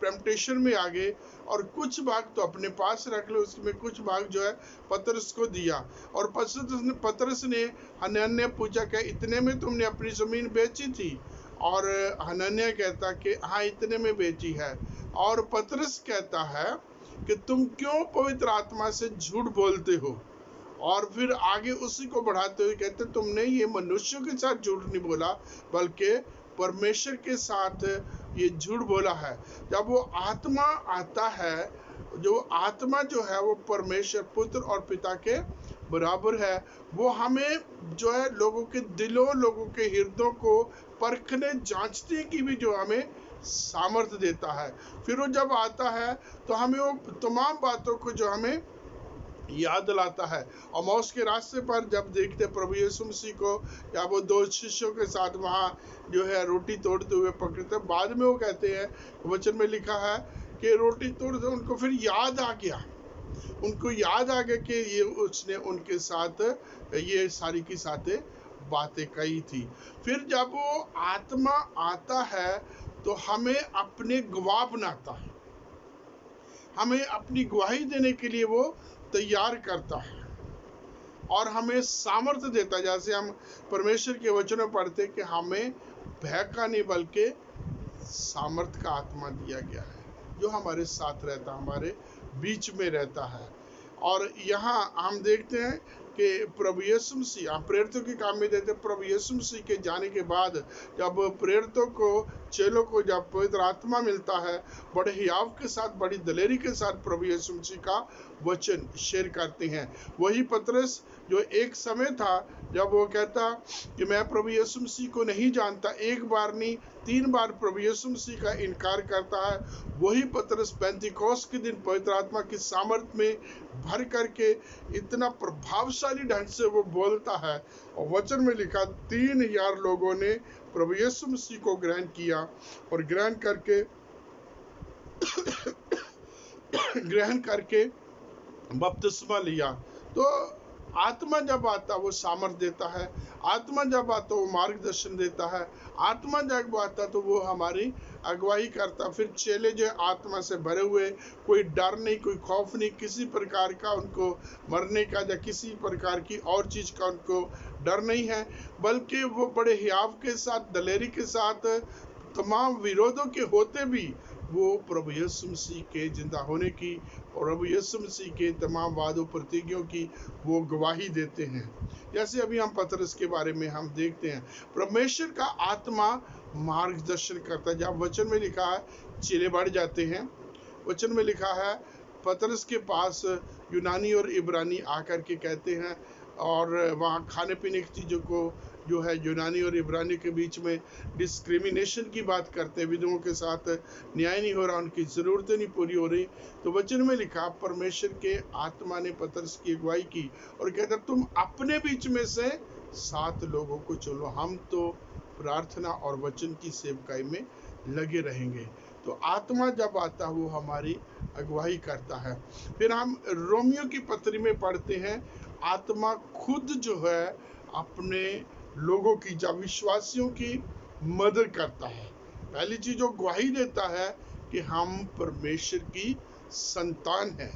टेम्पटेशन में आ गए, और कुछ भाग तो अपने पास रख लो, उसमें कुछ भाग जो है पतरस को दिया। और पतरस ने हनन्याह पूछा क्या इतने में तुमने अपनी जमीन बेची थी? और हनन्याह कहता कि हाँ इतने में बेची है। और पतरस कहता है कि तुम क्यों पवित्र आत्मा से झूठ बोलते हो? और फिर आगे उसी को बढ़ाते हुए कहते तुमने ये मनुष्यों के साथ झूठ नहीं बोला बल्कि परमेश्वर के साथ ये झूठ बोला है। जब वो आत्मा आता है, जो आत्मा जो है वो परमेश्वर पुत्र और पिता के बराबर है, वो हमें जो है लोगों के दिलों, लोगों के हृदयों को परखने जांचने की भी जो हमें सामर्थ्य देता है। फिर वो जब आता है तो हमें वो तमाम बातों को जो हमें याद दिलाता है। और मौस के रास्ते पर जब देखते प्रभु यीशु मसीह को, या वो दो शिष्यों के साथ वहाँ जो है रोटी तोड़ते हुए पकड़ते, बाद में वो कहते हैं, वचन में लिखा है कि रोटी तोड़ते उनको फिर याद आ गया, उनको याद आ गया कि ये उसने उनके साथ ये सारी की साथें बातें कही थी। फिर जब वो आत्मा आता है तो हमें अपने गवाह बनाता है, हमें अपनी गवाही देने के लिए वो तैयार करता है और हमें सामर्थ्य देता है। जैसे हम परमेश्वर के वचन में पढ़ते कि हमें भय का नहीं बल्कि सामर्थ्य का आत्मा दिया गया है, जो हमारे साथ रहता, हमारे बीच में रहता है। और यहाँ हम देखते हैं कि प्रभु यीशु मसीह, हम प्रेरितों के काम में देते, प्रभु यीशु मसीह के जाने के बाद जब प्रेरितों को, चेलों को जब पवित्र आत्मा मिलता है, बड़े हियाव के साथ, बड़ी दलेरी के साथ प्रभु यीशु मसीह का वचन शेयर करते हैं। वही पतरस जो एक समय था जब वो कहता कि मैं प्रभु यीशु मसीह को नहीं जानता, एक बार नहीं 3 बार प्रभु यीशु मसीह का इनकार करता है, वही पतरस पेंतिकोस्त के दिन पवित्र आत्मा की सामर्थ्य में भर करके इतना प्रभावशाली ढंग से वो बोलता है। और वचन में लिखा 3000 लोगों ने प्रभु यीशु मसीह को ग्रहण किया और ग्रहण करके बपतिस्मा लिया। तो आत्मा जब आता वो सामर्थ्य देता है, आत्मा जब आता वो मार्गदर्शन देता है, आत्मा जब आता तो वो हमारी अगुवाई करता। फिर चेले जो आत्मा से भरे हुए, कोई डर नहीं, कोई खौफ नहीं, किसी प्रकार का उनको मरने का या किसी प्रकार की और चीज का उनको डर नहीं है, बल्कि वो बड़े हियाव के साथ, दलेरी के साथ, तमाम विरोधों के होते भी वो प्रभु यीशु मसीह के जिंदा होने की और प्रभु यीशु मसीह के तमाम वादों प्रतिज्ञों की वो गवाही देते हैं। जैसे अभी हम पतरस के बारे में हम देखते हैं, परमेश्वर का आत्मा मार्गदर्शन करता है। जब वचन में लिखा है चेले बढ़ जाते हैं, वचन में लिखा है पतरस के पास यूनानी और इब्रानी आकर के कहते हैं और वहाँ खाने पीने की चीज़ों को जो है यूनानी और इब्रानी के बीच में डिस्क्रिमिनेशन की बात करते हैं, विधवाओं के साथ न्याय नहीं हो रहा, उनकी ज़रूरतें नहीं पूरी हो रही। तो वचन में लिखा परमेश्वर के आत्मा ने पतरस की अगुवाई की और कहता तुम अपने बीच में से 7 लोगों को चुनो, हम तो प्रार्थना और वचन की सेवकाई में लगे रहेंगे। तो आत्मा जब आता है वो हमारी अगुवाई करता है। फिर हम रोमियो की पत्री में पढ़ते हैं आत्मा खुद जो है अपने लोगों की, जब विश्वासियों की मदद करता है। पहली चीज जो गवाही देता है कि हम परमेश्वर की संतान हैं।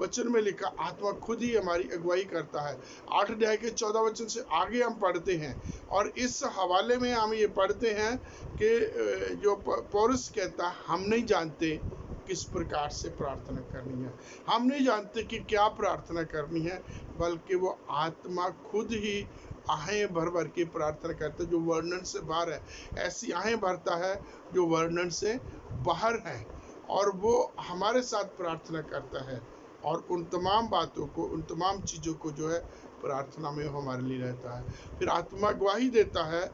वचन में लिखा आत्मा खुद ही हमारी अगुवाई करता है। 8 अध्याय के 14 वचन से आगे हम पढ़ते हैं और इस हवाले में हम ये पढ़ते हैं कि जो पौलुस कहता है हम नहीं जानते किस प्रकार से प्रार्थना करनी है, हम नहीं जानते कि क्या प्रार्थना करनी है, बल्कि वो आत्मा खुद ही आहें भर भर के प्रार्थना करता है जो वर्णन से बाहर है। ऐसी आहें भरता है जो वर्णन से बाहर है और वो हमारे साथ प्रार्थना करता है और उन तमाम बातों को, उन तमाम चीज़ों को जो है प्रार्थना में हमारे लिए रहता है। फिर आत्मा गवाही देता है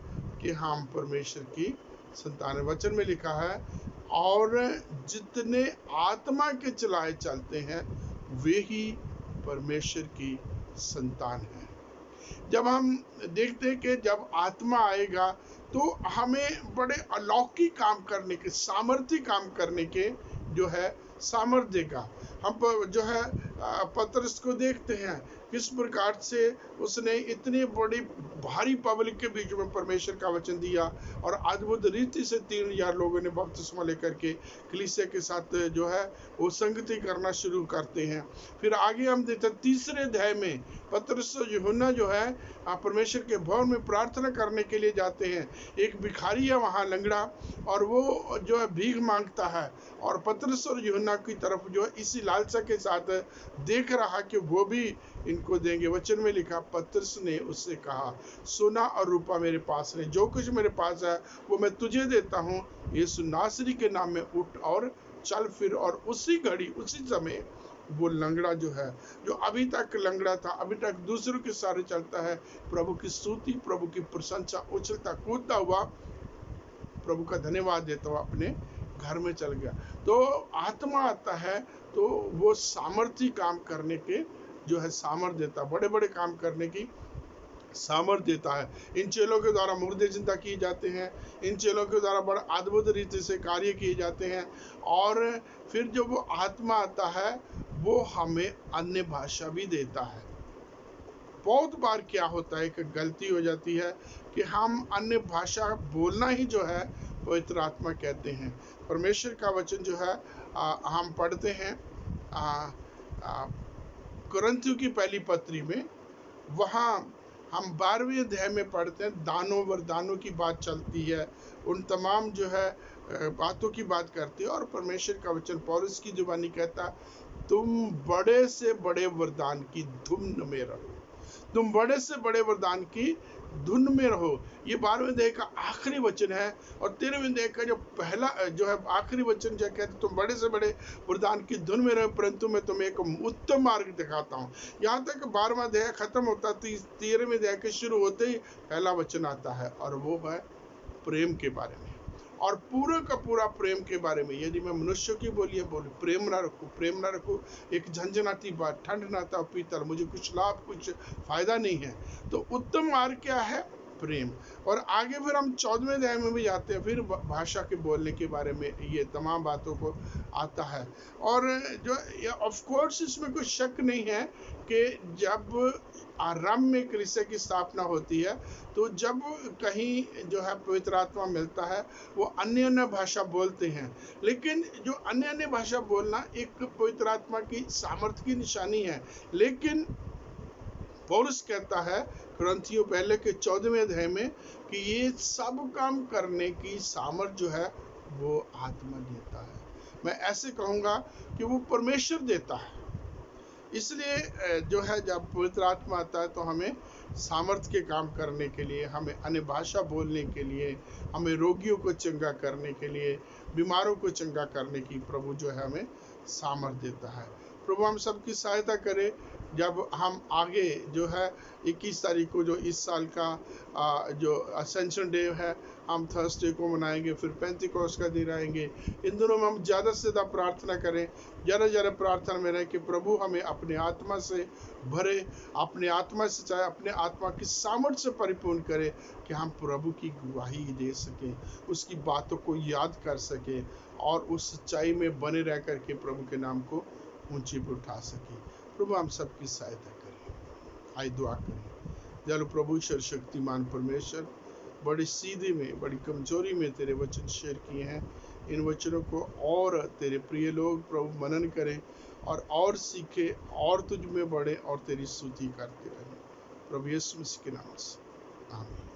कि हम परमेश्वर की संतान है। वचन में लिखा है और जितने आत्मा के चलाए चलते हैं वे ही परमेश्वर की संतान है। जब हम देखते हैं कि जब आत्मा आएगा तो हमें बड़े अलौकिक काम करने के, सामर्थ्य काम करने के जो है सामर्थ्य देगा। हम जो है पतरस को देखते हैं किस प्रकार से उसने इतनी बड़ी भारी पब्लिक के बीच में परमेश्वर का वचन दिया और अद्भुत रीति से 3000 लोगों ने बपतिस्मा लेकर के कलीसिया के साथ जो है वो संगति करना शुरू करते हैं। फिर आगे हम देखते हैं 3 अध्याय में पतरस और यूहन्ना जो है परमेश्वर के भवन में प्रार्थना करने के लिए जाते हैं। एक भिखारी है वहाँ लंगड़ा और वो जो है भीख मांगता है और पतरस और यूहन्ना की तरफ जो है इसी लालसा के साथ देख रहा कि वो भी इनको देंगे। वचन में लिखा पतरस ने उससे कहा सोना और रूपा मेरे पास नहीं, जो कुछ मेरे पास है वो मैं तुझे देता हूँ, यीशु नासरी के नाम में उठ और चल फिर। और उसी घड़ी उसी समय वो लंगड़ा जो है, जो अभी तक लंगड़ा था, अभी तक दूसरों के सारे चलता है, प्रभु की स्तुति, प्रभु की प्रशंसा, उछलता कूदता हुआ प्रभु का धन्यवाद देता हुआ अपने घर में चल गया। तो आत्मा आता है तो वो सामर्थ्य काम करने के जो है सामर्थ्य देता, बड़े बड़े काम करने की सामर्थ्य देता है। इन चेलों के द्वारा मुर्दे जिंदा किए जाते हैं, इन चेलों के द्वारा बड़ा अद्भुत रीति से कार्य किए जाते हैं। और फिर जो वो आत्मा आता है वो हमें अन्य भाषा भी देता है। बहुत बार क्या होता है कि गलती हो जाती है कि हम अन्य भाषा बोलना ही जो है पवित्र आत्मा कहते हैं। परमेश्वर का वचन जो है हम पढ़ते हैं कुरिन्थियों की पहली पत्री में, वहाँ हम 12वें अध्याय में पढ़ते हैं दानों वरदानों की बात चलती है, उन तमाम जो है बातों की बात करती है। और परमेश्वर का वचन पौलुस की जुबानी कहता तुम बड़े से बड़े वरदान की धुन में रहो, तुम बड़े से बड़े वरदान की धुन में रहो। ये 12वें अध्याय का आखिरी वचन है और 13वें अध्याय का जो पहला जो है आखिरी वचन जो कहते तुम बड़े से बड़े वरदान की धुन में रहो, परंतु मैं तुम्हें एक उत्तम मार्ग दिखाता हूँ। यहाँ तक 12वां अध्याय खत्म होता 13वें अध्याय के शुरू होते ही पहला वचन आता है और वो है प्रेम के बारे में, और पूरा का पूरा प्रेम के बारे में। यदि मैं मनुष्यों की बोलिए बोलूं प्रेम ना रखूं, प्रेम ना रखूं, एक झंझनाती बात, ठंड नाता पीतल, मुझे कुछ लाभ कुछ फायदा नहीं है। तो उत्तम मार्ग क्या है? प्रेम। और आगे फिर हम 14वें अध्याय में भी जाते हैं, फिर भाषा के बोलने के बारे में ये तमाम बातों को आता है। और जो ऑफ कोर्स इसमें कोई शक नहीं है कि जब आरंभ में कलीसिया की स्थापना होती है तो जब कहीं जो है पवित्र आत्मा मिलता है वो अन्य अन्य भाषा बोलते हैं, लेकिन जो अन्य अन्य भाषा बोलना एक पवित्र आत्मा की सामर्थ्य की निशानी है। लेकिन पौलुस कहता है कुरिन्थियों पहले के 14वें अध्याय में कि ये सब काम करने की सामर्थ जो है वो आत्मा देता है। मैं ऐसे कहूँगा कि वो परमेश्वर देता है। इसलिए जो है जब पवित्र आत्मा आता है तो हमें सामर्थ्य के काम करने के लिए, हमें अन्य भाषा बोलने के लिए, हमें रोगियों को चंगा करने के लिए, बीमारों को चंगा करने की प्रभु जो है हमें सामर्थ्य देता है। प्रभु हम सबकी सहायता करे जब हम आगे जो है 21 तारीख को जो इस साल का जो असेंशन डे है हम थर्सडे को मनाएंगे, फिर पेंटिकॉस्ट का दिन आएंगे। इन दिनों में हम ज़्यादा से ज़्यादा प्रार्थना करें, ज़्यादा प्रार्थना में रहें कि प्रभु हमें अपने आत्मा से भरे, अपने आत्मा से चाहे अपने आत्मा की सामर्थ्य से परिपूर्ण करे कि हम प्रभु की गवाही दे सकें, उसकी बातों को याद कर सकें और उस सच्चाई में बने रह कर के प्रभु के नाम को ऊंची पर उठा सकें। प्रभु हम सबकी सहायता करें। आइए दुआ करें। दयालु प्रभु ईश्वर शक्तिमान परमेश्वर, बड़ी सीधे में बड़ी कमजोरी में तेरे वचन शेयर किए हैं। इन वचनों को और तेरे प्रिय लोग प्रभु मनन करें और सीखे और तुझ में बढ़े और तेरी स्तुति करते रहें। प्रभु यीशु मसीह के नाम से आमीन।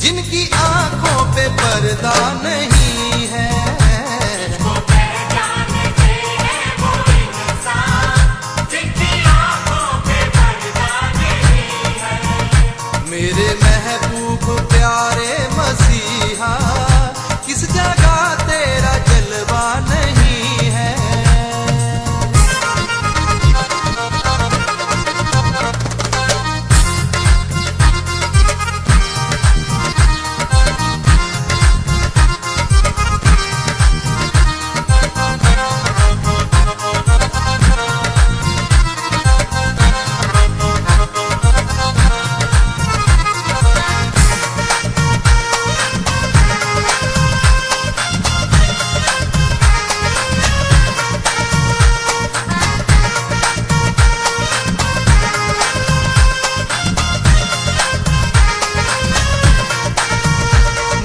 जिनकी आंखों पे पर्दा नहीं है। मेरे महबूब प्यारे मसीहा, किस जगह तेरा जलवा नहीं है।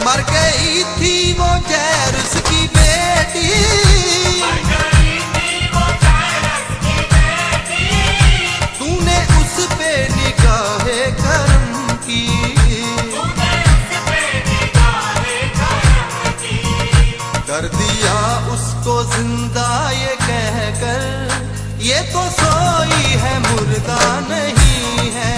मर गई थी वो जैरुस की बेटी, तूने उस पे निगाहे करम की। कर दिया उसको जिंदा ये कहकर, ये तो सोई है मुर्दा नहीं है।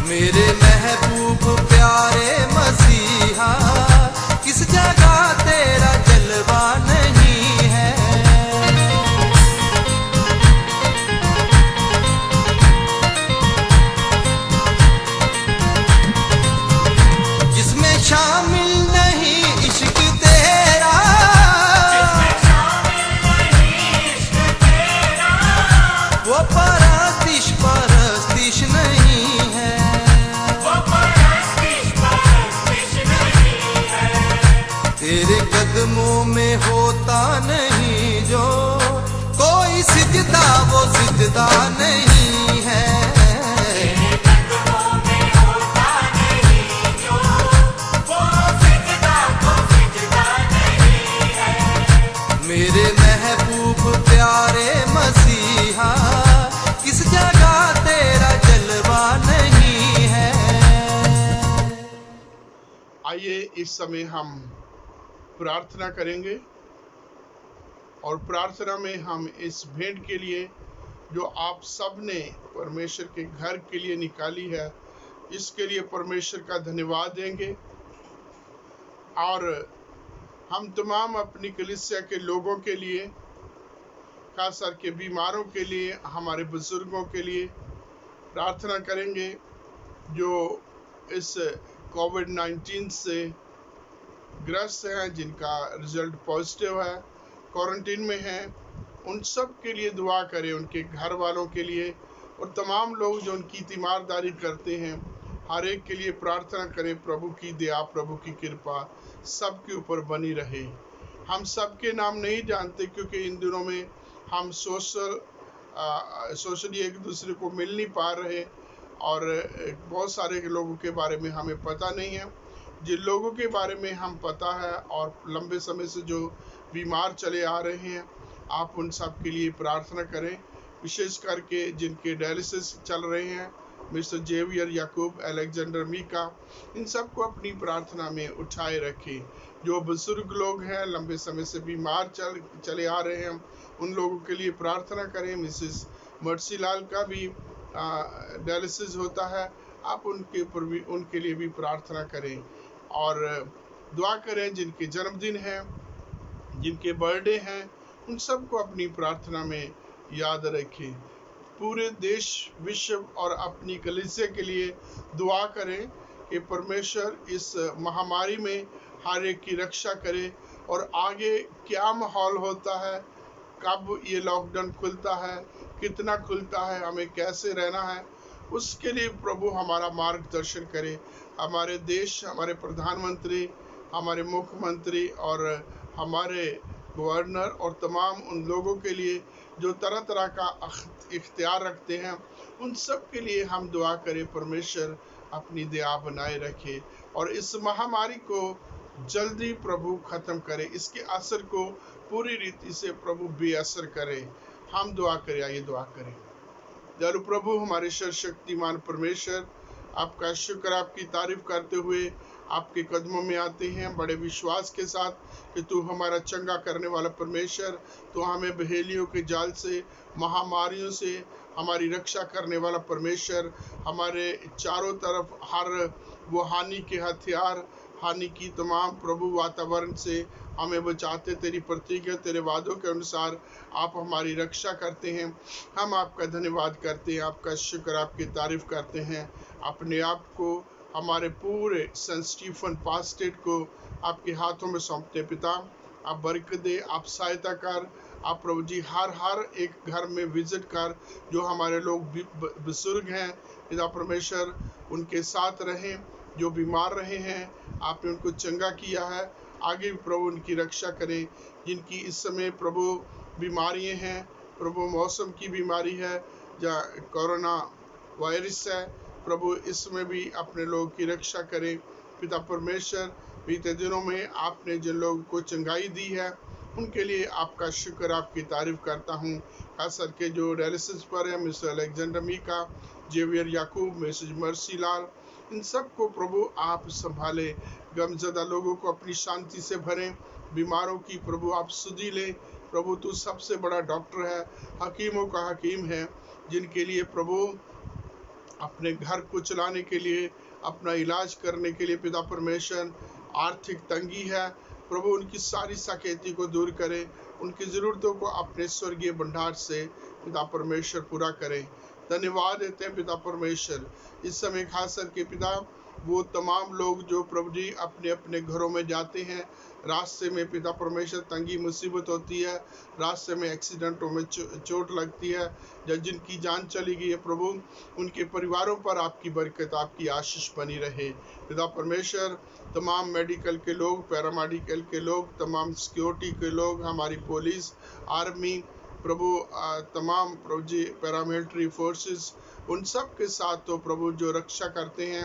मेरे महबूब प्यारे मसीहा, किस जगह तेरा जलवा नहीं है। जिसमें शामिल नहीं इश्क तेरा, वो परस्तिश परस्तिश नहीं है। तेरे कदमों में होता नहीं जो कोई सिजदा, वो सिजदा नहीं है। मेरे महबूब प्यारे मसीहा, किस जगह तेरा जलवा नहीं है। आइए इस समय हम प्रार्थना करेंगे और प्रार्थना में हम इस भेंट के लिए जो आप सब ने परमेश्वर के घर के लिए निकाली है, इसके लिए परमेश्वर का धन्यवाद देंगे। और हम तमाम अपनी कलीसिया के लोगों के लिए, खास करके बीमारों के लिए, हमारे बुजुर्गों के लिए प्रार्थना करेंगे जो इस कोविड-19 से ग्रस्त हैं, जिनका रिजल्ट पॉजिटिव है, क्वारंटीन में हैं। उन सब के लिए दुआ करें, उनके घर वालों के लिए और तमाम लोग जो उनकी तीमारदारी करते हैं, हर एक के लिए प्रार्थना करें। प्रभु की दया, प्रभु की कृपा सबके ऊपर बनी रहे। हम सबके नाम नहीं जानते क्योंकि इन दिनों में हम सोशली एक दूसरे को मिल नहीं पा रहे और बहुत सारे लोगों के बारे में हमें पता नहीं है। जिन लोगों के बारे में हम पता है और लंबे समय से जो बीमार चले आ रहे हैं, आप उन सब के लिए प्रार्थना करें। विशेष करके जिनके डायलिसिस चल रहे हैं, मिस्टर जेवियर, याकूब, अलेक्जेंडर, मीका, इन सबको अपनी प्रार्थना में उठाए रखें। जो बुजुर्ग लोग हैं, लंबे समय से बीमार चले आ रहे हैं, उन लोगों के लिए प्रार्थना करें। मिसेस मर्सी लाल का भी डायलिसिस होता है, आप उनके ऊपर भी, उनके लिए भी प्रार्थना करें और दुआ करें। जिनके जन्मदिन हैं, जिनके बर्थडे हैं, उन सबको अपनी प्रार्थना में याद रखें। पूरे देश, विश्व और अपनी कलीसिया के लिए दुआ करें कि परमेश्वर इस महामारी में हर एक की रक्षा करे और आगे क्या माहौल होता है, कब ये लॉकडाउन खुलता है, कितना खुलता है, हमें कैसे रहना है, उसके लिए प्रभु हमारा मार्गदर्शन करे। हमारे देश, हमारे प्रधानमंत्री, हमारे मुख्यमंत्री और हमारे गवर्नर और तमाम उन लोगों के लिए जो तरह तरह का इख्तियार रखते हैं, उन सब के लिए हम दुआ करें परमेश्वर अपनी दया बनाए रखे और इस महामारी को जल्दी प्रभु खत्म करे, इसके असर को पूरी रीति से प्रभु बेअसर करे। हम दुआ करें, आइए दुआ करें। दयालु प्रभु, हमारे सर्वशक्तिमान परमेश्वर, आपका शुक्र, आपकी तारीफ करते हुए आपके कदमों में आते हैं बड़े विश्वास के साथ कि तू हमारा चंगा करने वाला परमेश्वर, तो हमें बहेलियों के जाल से, महामारियों से हमारी रक्षा करने वाला परमेश्वर, हमारे चारों तरफ हर वो हानि के हथियार, हानि की तमाम प्रभु वातावरण से हमें बचाते, तेरी प्रतिज्ञा, तेरे वादों के अनुसार आप हमारी रक्षा करते हैं। हम आपका धन्यवाद करते हैं, आपका शुक्र, आपकी तारीफ करते हैं। अपने आप को, हमारे पूरे सेंट स्टीफन पास्टेट को आपके हाथों में सौंपते पिता। आप बरकत दे, आप सहायता कर, आप प्रभु जी हर एक घर में विजिट कर, जो हमारे लोग बुजुर्ग हैं पिता परमेश्वर, उनके साथ रहें, जो बीमार रहे हैं आपने उनको चंगा किया है, आगे भी प्रभु उनकी रक्षा करें। जिनकी इस समय प्रभु बीमारियां हैं, प्रभु मौसम की बीमारी है या कोरोना वायरस है, प्रभु इसमें भी अपने लोगों की रक्षा करें पिता परमेश्वर। बीते दिनों में आपने जिन लोगों को चंगाई दी है उनके लिए आपका शुक्र, आपकी तारीफ करता हूँ। खास करके जो डायलिसिस पर है, मिस्टर अलेक्जेंडर मीका, जेवियर याकूब, मिसेज मर्सी लाल, इन सब को प्रभु आप संभाले। गमज़दा लोगों को अपनी शांति से भरें, बीमारों की प्रभु आप सुधि लें। प्रभु तू सबसे बड़ा डॉक्टर है, हकीमों का हकीम है, जिनके लिए प्रभु अपने घर को चलाने के लिए, अपना इलाज करने के लिए पिता परमेश्वर आर्थिक तंगी है, प्रभु उनकी सारी साकेती को दूर करे, उनकी ज़रूरतों को अपने स्वर्गीय भंडार से पिता परमेश्वर पूरा करें। धन्यवाद देते हैं पिता परमेश्वर। इस समय खास करके पिता वो तमाम लोग जो प्रभु जी अपने अपने घरों में जाते हैं, रास्ते में पिता परमेश्वर तंगी मुसीबत होती है, रास्ते में एक्सीडेंटों में चोट लगती है, या जिनकी जान चली गई है प्रभु, उनके परिवारों पर आपकी बरकत, आपकी आशीष बनी रहे पिता परमेश्वर। तमाम मेडिकल के लोग, पैरामेडिकल के लोग, तमाम सिक्योरिटी के लोग, हमारी पुलिस, आर्मी प्रभु, तमाम प्रभु जी पैरामिलिट्री फोर्सेस, उन सब के साथ तो प्रभु जो रक्षा करते हैं,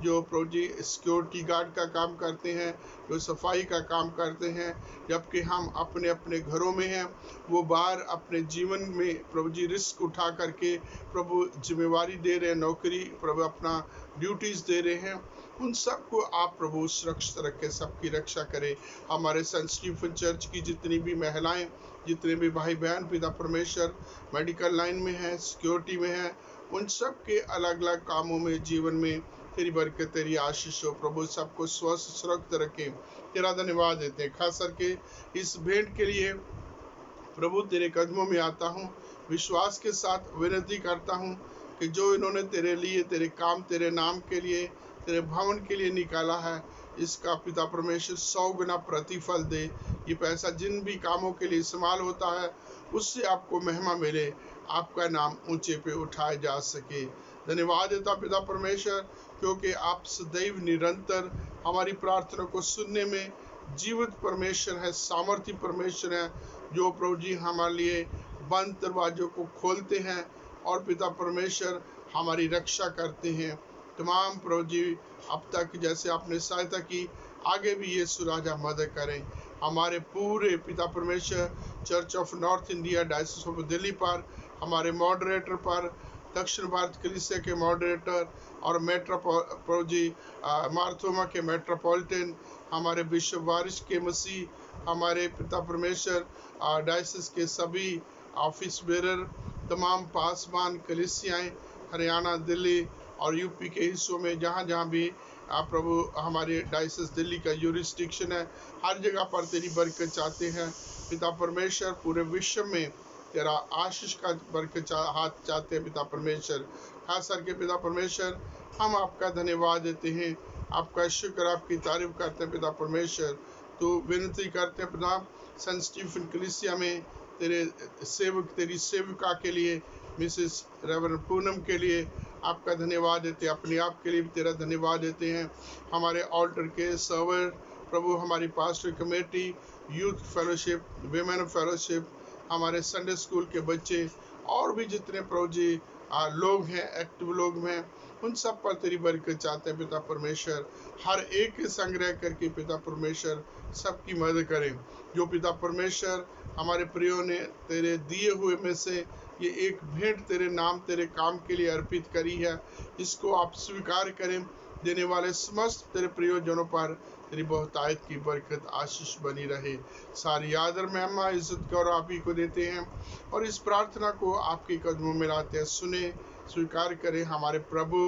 जो प्रभु जी सिक्योरिटी गार्ड का काम करते हैं, जो सफाई का काम करते हैं, जबकि हम अपने अपने घरों में हैं, वो बाहर अपने जीवन में प्रभु जी रिस्क उठा करके प्रभु जिम्मेवारी दे रहे हैं, नौकरी प्रभु अपना ड्यूटीज़ दे रहे हैं, उन सबको आप प्रभु सुरक्षित रखें, सबकी रक्षा करें। हमारे सेंट स्टीफन चर्च की जितनी भी महिलाएं, जितने भी भाई बहन पिता परमेश्वर मेडिकल लाइन में हैं, सिक्योरिटी में हैं, उन सब के अलग अलग कामों में, जीवन में तेरी बरकत, तेरी आशीष हो प्रभु, सबको स्वस्थ सुरक्षित रखें। तेरा धन्यवाद देते हैं। खास करके इस भेंट के लिए प्रभु तेरे कदमों में आता हूँ, विश्वास के साथ विनती करता हूँ कि जो इन्होंने तेरे लिए, तेरे काम, तेरे नाम के लिए, तेरे भवन के लिए निकाला है, इसका पिता परमेश्वर 100 गुना प्रतिफल दे। ये पैसा जिन भी कामों के लिए इस्तेमाल होता है, उससे आपको महिमा मिले, आपका नाम ऊंचे पे उठाया जा सके। धन्यवाद देता पिता परमेश्वर, क्योंकि आप सदैव निरंतर हमारी प्रार्थना को सुनने में जीवित परमेश्वर है, सामर्थी परमेश्वर है, जो प्रभु जी हमारे लिए बंद दरवाजों को खोलते हैं और पिता परमेश्वर हमारी रक्षा करते हैं। तमाम प्रभु जी अब तक जैसे आपने सहायता की, आगे भी ये सुराजा मदद करें। हमारे पूरे पिता परमेश्वर church of north India diocese of Delhi पर, हमारे मॉडरेटर पर, दक्षिण भारत कलीसिया के मॉडरेटर और प्रभु जी मार्थोमा के मेट्रोपॉलिटन, हमारे बिशप वारिस के मसीह, हमारे पिता परमेश्वर डायसिस के सभी ऑफिस बेरर, तमाम पासबान कलीसियाएँ, हरियाणा, दिल्ली और यूपी के हिस्सों में जहाँ जहाँ भी प्रभु हमारे डायसिस दिल्ली का यूरिस्डिक्शन है, हर जगह पर तेरी बरकत चाहते हैं पिता परमेश्वर। पूरे विश्व में तेरा आशीष का बरकत हाथ चाहते हैं पिता परमेश्वर। खास करके पिता परमेश्वर हम आपका धन्यवाद देते हैं, आपका शुक्र, आपकी तारीफ करते हैं पिता परमेश्वर। तो विनती करते हैं पिता सेंट स्टीफन कलीसिया में तेरे सेवक, तेरी सेविका के लिए, मिसेस रेवरेंड पूनम के लिए आपका धन्यवाद देते हैं, अपने आप के लिए भी तेरा धन्यवाद देते हैं। हमारे ऑल्टर के सर्वर प्रभु, हमारी pastor committee, youth fellowship, women fellowship, हमारे संडे स्कूल के बच्चे और भी जितने प्रभु जी लोग हैं, एक्टिव लोग हैं, उन सब पर तेरी बरकत चाहते हैं पिता परमेश्वर। हर एक के संग्रह करके पिता परमेश्वर सबकी मदद करें। जो पिता परमेश्वर हमारे प्रियो ने तेरे दिए हुए में से ये एक भेंट तेरे नाम तेरे काम के लिए अर्पित करी है, इसको आप स्वीकार करें। देने वाले समस्त तेरे प्रियोजनों पर तेरी बहुतायत की बरकत आशीष बनी रहे। सारी आदर महिमा इज्जत गौरव आप ही को देते हैं और इस प्रार्थना को आपके कदमों में लाते हैं। सुने स्वीकार करें हमारे प्रभु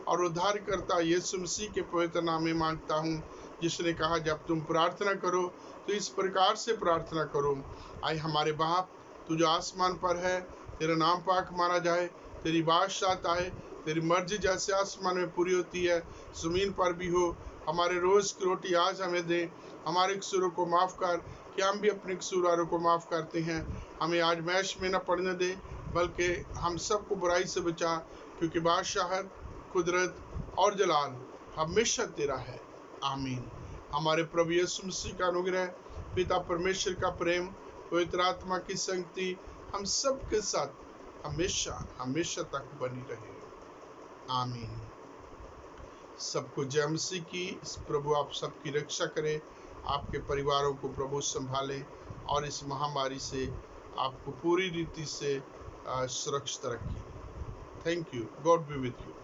और उद्धारकर्ता यीशु मसीह के पवित्र नाम में मांगता हूँ, जिसने कहा जब तुम प्रार्थना करो तो इस प्रकार से प्रार्थना करो, आए हमारे बाप तू जो आसमान पर है, तेरा नाम पाक माना जाए, तेरी बादशाहत आए, तेरी मर्जी जैसे आसमान में पूरी होती है जमीन पर भी हो। हमारे रोज की रोटी आज हमें दे, हमारे कसूरों को माफ कर कि हम भी अपने कसूरवारों को माफ करते हैं। हमें आज मैश में न पड़ने दे, बल्कि हम सबको बुराई से बचा, क्योंकि बादशाहत कुदरत और जलाल हमेशा तेरा है। आमीन। हमारे प्रभु यीशु मसीह का अनुग्रह, पिता परमेश्वर का प्रेम, पवित्र आत्मा की संगति हम सब के साथ हमेशा हमेशा तक बनी रहे। आमीन। सबको जय मसीह की। प्रभु आप सबकी रक्षा करे, आपके परिवारों को प्रभु संभाले और इस महामारी से आपको पूरी रीति से सुरक्षित रखे। Thank you. God B with you.